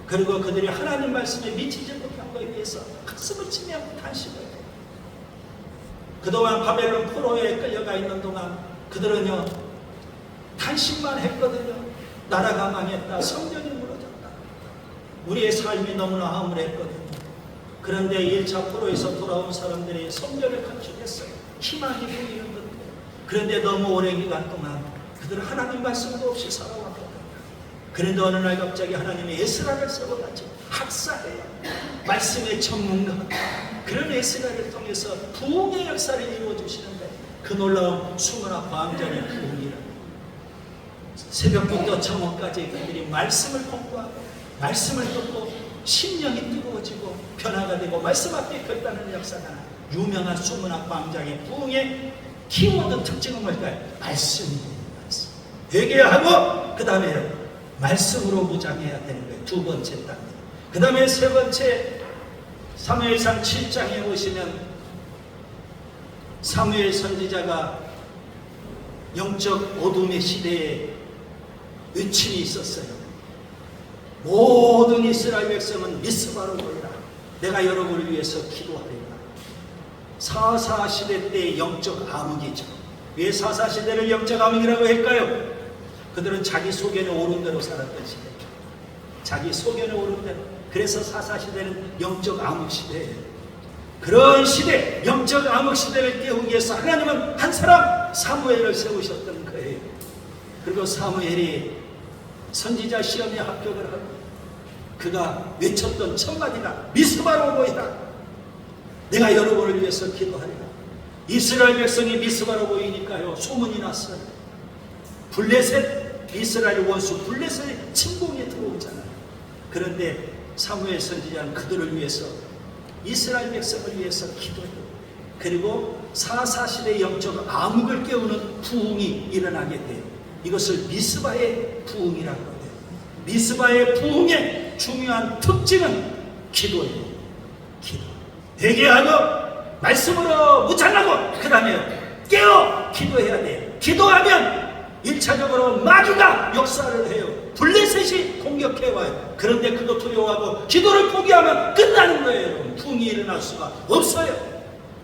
그리고 그들이 하나님 말씀에 미치지 못한 것에 대해서 가슴을 치며 탄식을 해요. 그동안 바벨론 포로에 끌려가 있는 동안 그들은요, 탄식만 했거든요. 나라가 망했다, 성전이 무너졌다, 우리의 삶이 너무나 암울했거든요. 그런데 1차 포로에서 돌아온 사람들이 성전을 건축했어요. 희망이 보이는 건데, 그런데 너무 오랜 기간 동안 그들은 하나님 말씀도 없이 살아왔거든요. 그런데 어느 날 갑자기 하나님이 에스라를 세워가지고 학사해요. 말씀의 전문가, 그런 에스라를 통해서 부흥의 역사를 이루어주시는데, 그 놀라운 수문학 광장의 부흥이라. 새벽부터 정오까지 그들이 말씀을 공부하고 말씀을 듣고 심령이 뜨거워지고 변화가 되고 말씀 앞에 결단하는 역사가 유명한 수문학 광장의 부흥의 키워드 특징은 뭘까요? 말씀입니다. 말씀. 회개하고 그 다음에 말씀으로 무장해야 되는 거예요. 두 번째 단계. 그 다음에 세 번째, 사무엘상 7장에 보시면 사무엘 선지자가 영적 어둠의 시대에 외침이 있었어요. 모든 이스라엘 백성은 미스바로 모이라. 내가 여러분을 위해서 기도하리라. 사사 시대 때 영적 암흑이죠. 왜 사사 시대를 영적 암흑이라고 할까요? 그들은 자기 소견에 오른 대로 살았던 시대죠. 자기 소견에 오른 대로. 그래서 사사 시대는 영적 암흑 시대예요. 그런 시대, 영적 암흑 시대를 깨우기 위해서 하나님은 한 사람, 사무엘을 세우셨던 거예요. 그리고 사무엘이 선지자 시험에 합격을 하고 그가 외쳤던 첫 마디가 미스바로 모이라. 내가 여러분을 위해서 기도하리라. 이스라엘 백성이 미스바로 모이니까요, 소문이 났어요. 블레셋, 이스라엘 원수 블레셋의 침공에 들어오잖아요. 그런데 사무엘 선지자는 그들을 위해서, 이스라엘 백성을 위해서 기도해요. 그리고 사사시대 영적 암흑을 깨우는 부흥이 일어나게 돼요. 이것을 미스바의 부흥이라고 해요. 미스바의 부흥의 중요한 특징은 기도예요. 기도. 회개하고 말씀으로 무장하고 그 다음에 깨어 기도해야 돼요. 기도하면 1차적으로 마귀가 역사를 해요. 블레셋이 공격해와요. 그런데 그거 두려워하고 기도를 포기하면 끝나는 거예요. 여러분, 부흥이 일어날 수가 없어요.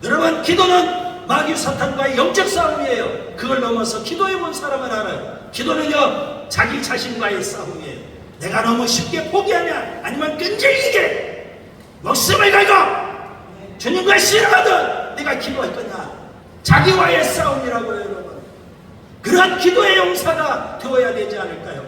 여러분, 기도는 마귀 사탄과의 영적 싸움이에요. 그걸 넘어서 기도해본 사람은 알아요. 기도는요, 자기 자신과의 싸움이에요. 내가 너무 쉽게 포기하면, 아니면 끈질기게 목숨을 걸고 주님과 싫어하든 내가 기도할 거냐. 자기와의 싸움이라고요, 여러분. 그런 기도의 용사가 되어야 되지 않을까요?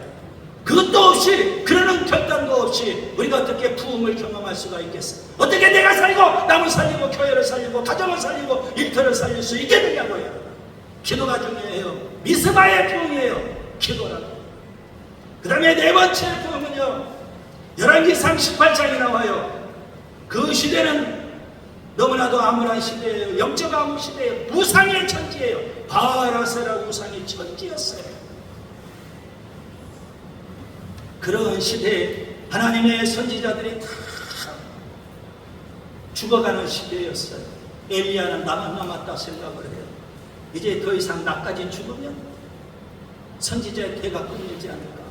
그것도 없이, 그러는 결단도 없이 우리가 어떻게 부흥을 경험할 수가 있겠어요? 어떻게 내가 살고 남을 살리고 교회를 살리고 가정을 살리고 일터를 살릴 수 있겠느냐고요. 기도가 중요해요. 미스바의 부흥이에요. 기도라고. 그 다음에 네 번째 부흥은요, 열왕기상 18장에 나와요. 그 시대는 너무나도 암울한 시대예요. 영적 암울 시대예요. 우상의 천지예요. 바알아세라 우상의 천지였어요. 그런 시대에 하나님의 선지자들이 다 죽어가는 시대였어요. 엘리야는 나만 남았다 생각을 해요. 이제 더 이상 나까지 죽으면 선지자의 대가 끊이지 않을까,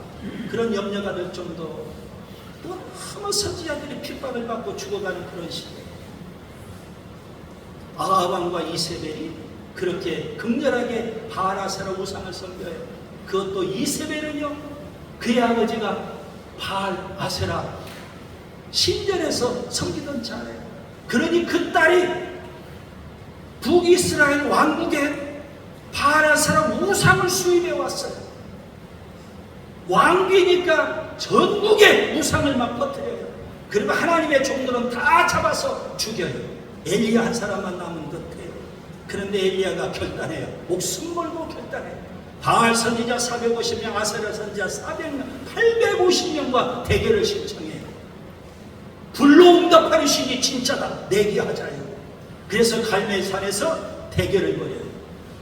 그런 염려가 될 정도. 너무 선지자들이 핍박을 받고 죽어가는 그런 시대. 아합 왕과 이세벨이 그렇게 극렬하게 바알아세라 우상을 섬겨요. 그것도 이세벨은요, 그의 아버지가 바알아세라 신전에서 섬기던 자예요. 그러니 그 딸이 북이스라엘 왕국에 바알아세라 우상을 수입해 왔어요. 왕비니까 전국에 우상을 막 퍼뜨려요. 그리고 하나님의 종들은 다 잡아서 죽여요. 엘리야 한 사람만 남은 듯해요. 그런데 엘리야가 결단해요. 목숨 걸고 결단해요. 바알 선지자 450명, 아세라 선지자 400명, 850명과 대결을 신청해요. 불로 응답하는 신이 진짜다, 내기하자요. 그래서 갈멜산에서 대결을 벌여요.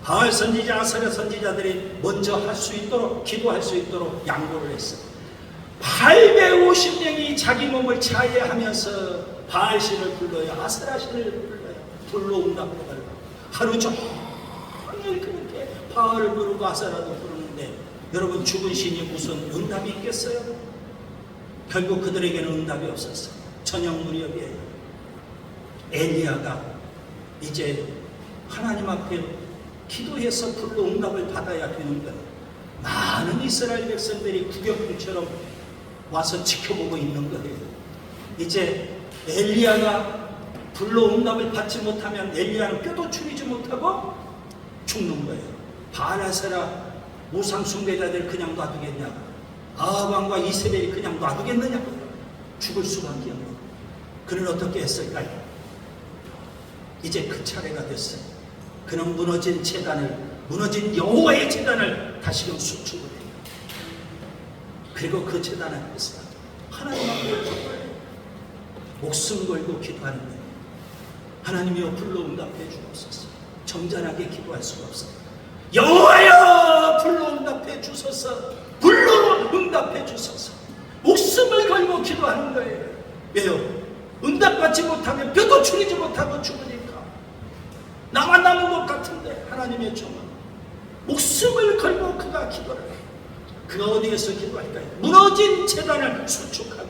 바알 선지자, 아세라 선지자들이 먼저 할 수 있도록, 기도할 수 있도록 양보를 했어요. 850명이 자기 몸을 차이하면서 바알 신을 불러요. 아세라 신을 불러요. 불로 응답을 받고 하루 종일 그렇게 바알을 부르고 아세라도 부르는데, 여러분, 죽은 신이 무슨 응답이 있겠어요? 결국 그들에게는 응답이 없었어요. 저녁 무렵에 엘리야가 이제 하나님 앞에 기도해서 불로 응답을 받아야 되는 거예요. 많은 이스라엘 백성들이 구경꾼처럼 와서 지켜보고 있는 거예요. 이제 엘리야가 불로 응답을 받지 못하면 엘리야는 뼈도 추리지 못하고 죽는 거예요. 바알아세라 우상 숭배자들 그냥 놔두겠냐고, 아합 왕과 이세벨이 그냥 놔두겠느냐고, 죽을 수밖에 없는 거예요. 그는 어떻게 했을까요? 이제 그 차례가 됐어요. 그는 무너진 제단을, 무너진 여호와의 제단을 다시금 수축을 해요. 그리고 그 제단 앞에서 하나님 앞에 목숨 걸고 기도하는 거예요. 하나님이여 불로 응답해 주옵소서. 점잖하게 기도할 수가 없어요. 여호와여 불로 응답해 주소서. 불로 응답해 주소서. 목숨을 걸고 기도하는 거예요. 왜요? 응답받지 못하면 뼈도 추리지 못하고 죽으니까. 나만 남은 것 같은데 하나님의 종은 목숨을 걸고 그가 기도를 해요. 그가 어디에서 기도할까요? 무너진 제단을 수축하고요.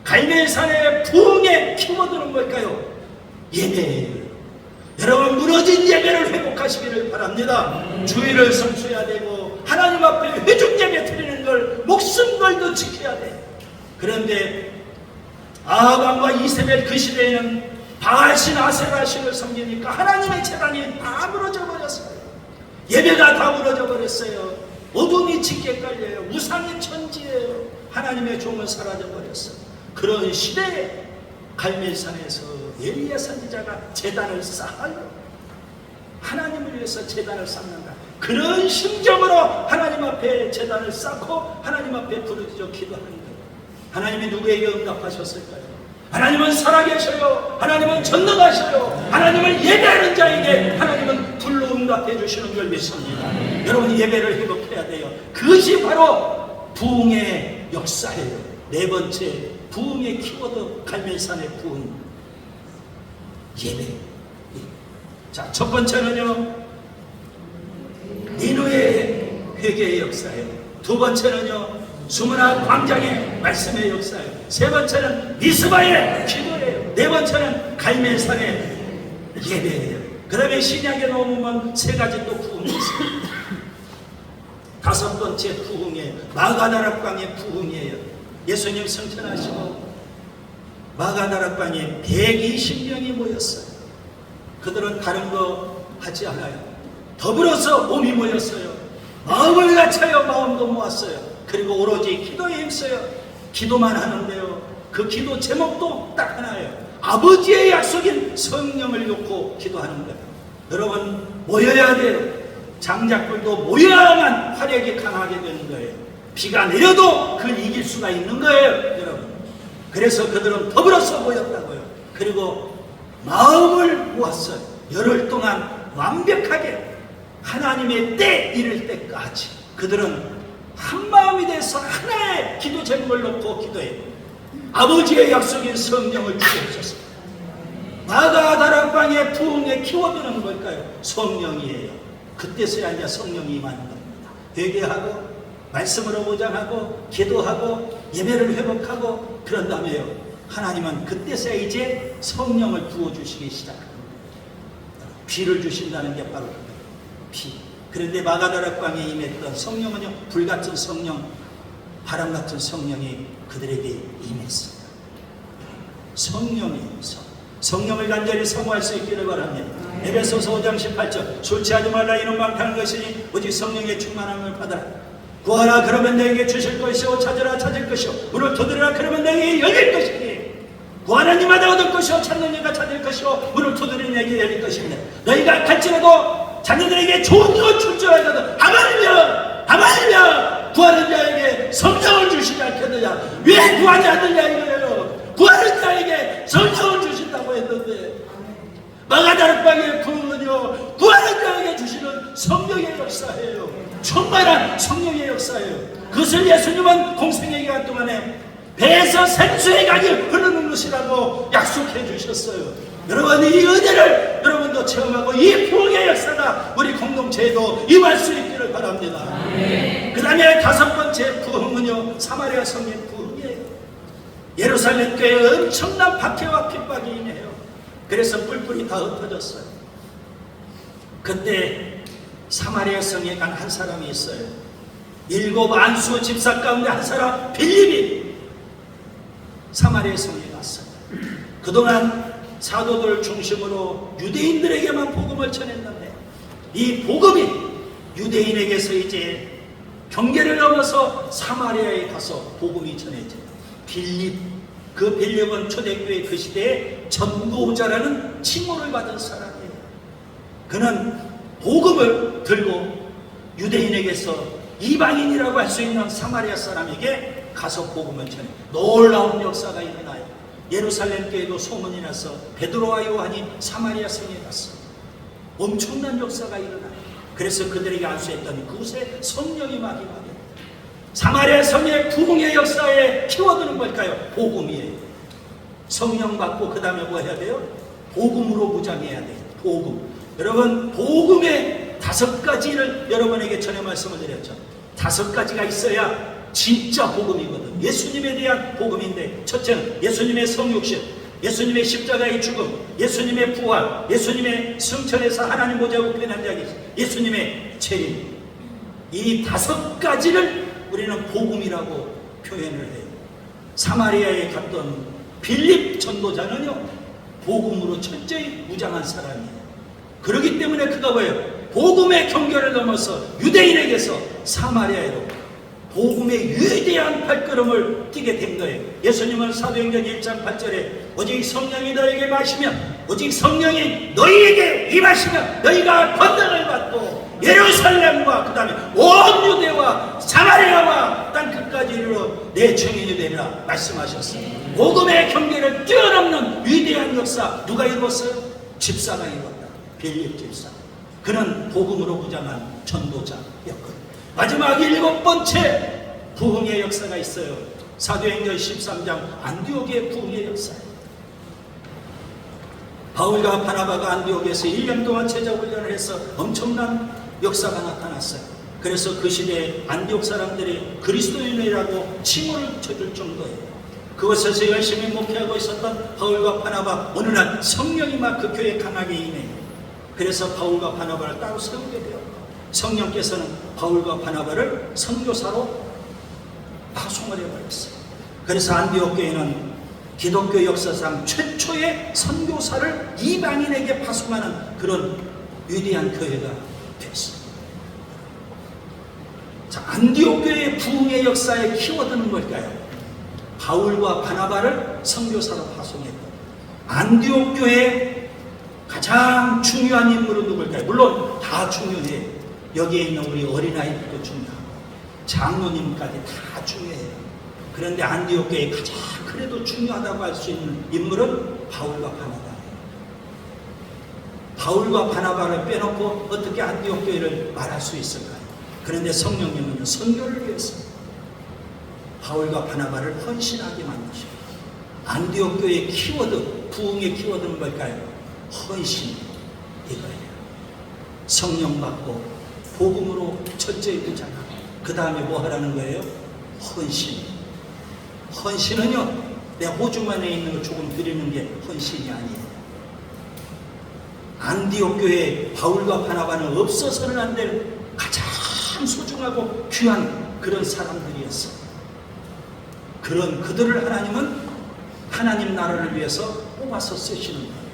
갈멜산의 부흥의 키워드는 뭘까요? 예배예요. 여러분, 무너진 예배를 회복하시기를 바랍니다. 주의를 성수해야 되고 하나님 앞에 회중 예배 드리는 걸 목숨 걸도 지켜야 돼요. 그런데 아합 왕과 이세벨 그 시대에는 바알신, 아세라신을 섬기니까 하나님의 제단이 다 무너져 버렸어요. 예배가 다 무너져 버렸어요. 어둠이 짙게 깔려요. 우상의 천지예요. 하나님의 종은 사라져 버렸어요. 그런 시대에 갈멜산에서 엘리야 선지자가 제단을 쌓아요. 하나님을 위해서 제단을 쌓는다. 그런 심정으로 하나님 앞에 제단을 쌓고 하나님 앞에 부르짖어 기도하는 거예요. 하나님이 누구에게 응답하셨을까요? 하나님은 살아계셔요. 하나님은 전능하셔요. 하나님을 예배하는 자에게 하나님은 불로 응답해 주시는 걸 믿습니다. 여러분, 예배를 회복해야 돼요. 그것이 바로 부흥의 역사예요. 네 번째 부흥의 키워드, 갈멜산의 부흥, 예배. 자, 첫 번째는요, 니누의 회개의 역사예요. 두 번째는요, 수문화 광장의 말씀의 역사예요. 세 번째는 미스바의 기도예요. 네 번째는 갈멜산의 예배예요. 그 다음에 신약에 나오면 세 가지 또 부흥이 있습니다. 다섯 번째 부흥이에요. 마가다락방의 부흥이에요. 예수님 승천하시고 마가다락방에 120명이 모였어요. 그들은 다른 거 하지 않아요. 더불어서 몸이 모였어요. 마음을 같여요. 마음도 모았어요. 그리고 오로지 기도에 힘써요. 기도만 하는데요, 그 기도 제목도 딱 하나예요. 아버지의 약속인 성령을 놓고 기도하는 거예요. 여러분, 모여야 돼요. 장작불도 모여야만 화력이 강하게 되는 거예요. 비가 내려도 그걸 이길 수가 있는 거예요, 여러분. 그래서 그들은 더불어서 모였다고요. 그리고 마음을 모았어요. 열흘 동안 완벽하게 하나님의 때 이를 때까지 그들은 한 마음이 돼서 하나의 기도 제목을 놓고 기도해요. 아버지의 약속인 성령을 주게 하셨습니다. 마가 다락방의 부흥의 키워드는 뭘까요? 성령이에요. 그때서야 이제 성령이 임하는 겁니다. 회개하고 말씀으로 무장하고 기도하고 예배를 회복하고 그런 다음에요, 하나님은 그때서야 이제 성령을 부어주시기 시작합니다. 비를 주신다는 게 바로 그거예요. 비. 그런데 마가다락방에 임했던 성령은요, 불같은 성령, 바람같은 성령이 그들에게 임했습니다. 성령이에요. 성령을 간절히 사모할 수 있기를 바랍니다. 에베소서 5장 18절 술 취하지 말라 이는 망탕한 것이니 오직 성령의 충만함을 받아라. 구하라 그러면 너에게 주실 것이요 찾으라 찾을 것이요 문을 두드리라 그러면 너에게 열릴 것이니 구하는 이마다 얻을 것이요 찾는 이가 찾을 것이요 문을 두드리는 이에게 열릴 것입니다. 너희가 갈지라도 자녀들에게 좋은 것 줄 줄 알거든 하물며 구하는 자에게 성령을 주시지 않겠느냐. 왜 구하지 않느냐 이거예요. 구하는 자에게 성령을 주신다고 했는데 마가다락방의 부흥은요, 구하는 자에게 주시는 성령의 역사예요. 충만한 성령의 역사예요. 그것을 예수님은 공생의 기간 동안에 배에서 생수의 강이 흐르는 것이라고 약속해 주셨어요. 여러분, 이 은혜를 여러분도 체험하고 이 부흥의 역사가 우리 공동체에도 임할 수 있기를 바랍니다. 그 다음에 다섯 번째 부흥은요, 사마리아 성의 부흥이에요. 예루살렘 교회에 엄청난 박해와 핍박이 임해요. 그래서 뿔뿔이 다 흩어졌어요. 그때 사마리아 성에 간 한 사람이 있어요. 7 안수 집사 가운데 한 사람 빌립이 사마리아 성에 갔어요. 그동안 사도들 중심으로 유대인들에게만 복음을 전했는데 이 복음이 유대인에게서 이제 경계를 넘어서 사마리아에 가서 복음이 전해져요. 빌립, 그 빌립은 초대교회 그 시대에 전도자라는 칭호를 받은 사람이에요. 그는 복음을 들고 유대인에게서 이방인이라고 할 수 있는 사마리아 사람에게 가서 복음을 전해 놀라운 역사가 일어나요. 예루살렘 교회도 소문이 나서 베드로와 요한이 사마리아 성에 갔어요. 엄청난 역사가 일어나요. 그래서 그들에게 안수했더니 그곳에 성령이 막 임하게. 사마리아 성의 부흥의 역사의 키워드는 뭘까요? 복음이에요. 성령 받고 그 다음에 뭐 해야 돼요? 복음으로 무장해야 돼요. 복음. 여러분, 복음의 5가지를 여러분에게 전에 말씀을 드렸죠. 5가지가 있어야 진짜 복음이거든. 예수님에 대한 복음인데, 첫째는 예수님의 성육신, 예수님의 십자가의 죽음, 예수님의 부활, 예수님의 승천에서 하나님 보좌에 우편한 자기, 예수님의 재림. 이 5가지를 우리는 복음이라고 표현을 해요. 사마리아에 갔던 빌립 전도자는요, 복음으로 철저히 무장한 사람이에요. 그렇기 때문에 그가 뭐예요? 복음의 경계를 넘어서 유대인에게서 사마리아로 복음의 위대한 발걸음을 뛰게 된 거예요. 예수님은 사도행전 1장 8절에 오직 성령이 너에게 마시면, 오직 성령이 너희에게 임하시면 너희가 권능을 받고 예루살렘과 그 다음에 온 유대와 사마리아와 땅 끝까지 이르러 내 증인이 되리라 말씀하셨어요. 복음의 경계를 뛰어넘는 위대한 역사 누가 이루었어요? 집사가 이루었다. 빌립 집사. 그는 복음으로 무장한 전도자였거든요. 마지막 7번째 부흥의 역사가 있어요. 사도행전 13장 안디옥의 부흥의 역사예요. 바울과 바나바가 안디옥에서 1년 동안 제자 훈련을 해서 엄청난 역사가 나타났어요. 그래서 그 시대에 안디옥 사람들이 그리스도인이라고 칭호를 쳐줄 정도예요. 그곳에서 열심히 목회하고 있었던 바울과 바나바, 어느 날 성령이 막 그 교회에 강하게 임해요. 그래서 바울과 바나바를 따로 세우게 되었고, 성령께서는 바울과 바나바를 선교사로 파송을 해버렸어요. 그래서 안디옥 교회는 기독교 역사상 최초의 선교사를 이방인에게 파송하는 그런 위대한 교회가 됐습니다. 자, 안디옥 교회의 부흥의 역사의 키워드는 뭘까요? 바울과 바나바를 선교사로 파송했던 안디옥 교회의 가장 중요한 인물은 누굴까요? 물론 다 중요해요. 여기에 있는 우리 어린아이들도 중요하고 장로님까지 다 중요해요. 그런데 안디옥 교회의 가장 그래도 중요하다고 할 수 있는 인물은 바울과 바나바예요. 바울과 바나바를 빼놓고 어떻게 안디옥 교회를 말할 수 있을까요? 그런데 성령님은 선교를 위해서 바울과 바나바를 헌신하게 만드시고 안디옥 교회의 키워드, 부흥의 키워드는 뭘까요? 헌신, 이거예요. 성령 받고 복음으로 철저히 부장하고 그 다음에 뭐 하라는 거예요? 헌신. 헌신은요, 내 호주만에 있는 걸 조금 드리는 게 헌신이 아니에요. 안디옥 교회에 바울과 바나바는 없어서는 안 될 가장 소중하고 귀한 그런 사람들이었어요. 그런 그들을 하나님은 하나님 나라를 위해서 뽑아서 쓰시는 거예요.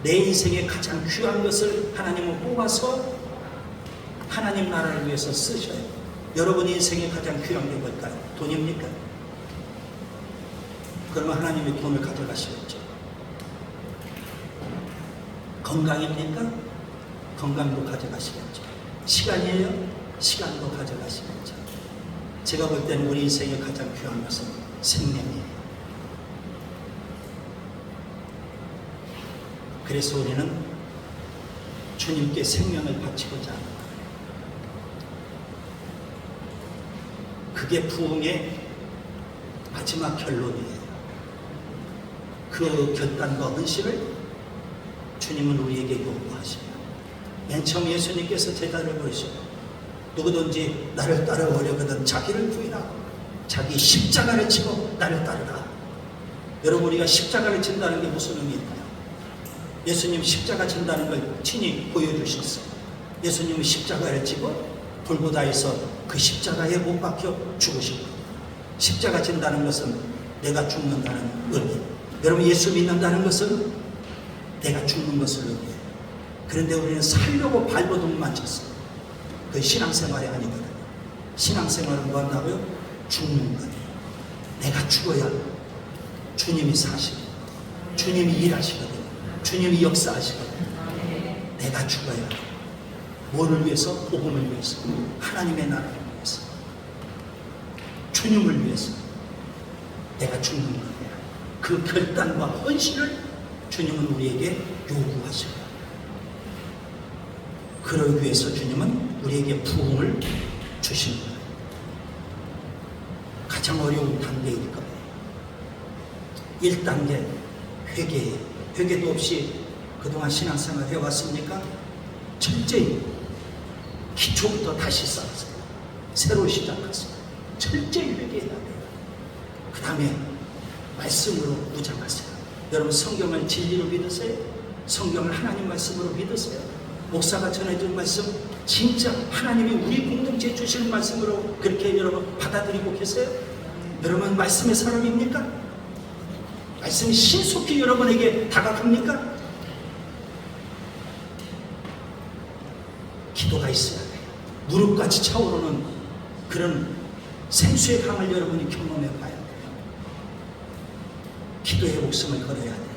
내 인생의 가장 귀한 것을 하나님은 뽑아서 하나님 나라를 위해서 쓰셔요. 여러분 인생의 가장 귀한 게 뭘까요? 돈입니까? 그러면 하나님이 돈을 가져가시겠죠. 건강입니까? 건강도 가져가시겠죠. 시간이에요? 시간도 가져가시겠죠. 제가 볼 때는 우리 인생의 가장 귀한 것은 생명이에요. 그래서 우리는 주님께 생명을 바치고자 합니다. 그게 부흥의 마지막 결론이에요. 그 결단과 헌신을 주님은 우리에게 요구하시며 맨 처음 예수님께서 제자를 부르시고 누구든지 나를 따라오려거든 자기를 부인하고 자기 십자가를 지고 나를 따르라. 여러분 우리가 십자가를 진다는 게 무슨 의미일까요? 예수님 십자가 진다는 걸 친히 보여주셨어요. 예수님은 십자가를 지고 돌고다에서 그 십자가에 못 박혀 죽으신 거예요. 십자가 진다는 것은 내가 죽는다는 의미. 여러분 예수 믿는다는 것은 내가 죽는 것을 의미해요. 그런데 우리는 살려고 발버둥만 쳤어요. 그 신앙생활이 아니거든요. 신앙생활은 뭐 한다고요? 죽는 거예요. 내가 죽어야 주님이 사시고 주님이 일하시거든요. 주님이 역사하시거든요. 내가 죽어야 뭐를 위해서? 복음을 위해서, 하나님의 나라를 위해서, 주님을 위해서 내가 죽는 거예요. 그 결단과 헌신을 주님은 우리에게 요구하셔요. 그러기 위해서 주님은 우리에게 부흥을 주신 거예요. 가장 어려운 단계일 거예요. 1단계 회개예요. 회개도 없이 그동안 신앙생활 해왔습니까? 철저히 기초부터 다시 쌓았어요. 새로 시작하세요. 철저히 회개해야 돼요. 그 다음에 말씀으로 무장하세요. 여러분 성경을 진리로 믿으세요? 성경을 하나님 말씀으로 믿으세요? 목사가 전해준 말씀 진짜 하나님이 우리 공동체에 주시는 말씀으로 그렇게 여러분 받아들이고 계세요? 여러분 말씀의 사람입니까? 말씀이 신속히 여러분에게 다가갑니까? 기도가 있어야 돼요. 무릎같이 차오르는 그런 생수의 강을 여러분이 경험해 봐야 돼요. 기도의 목숨을 걸어야 돼요.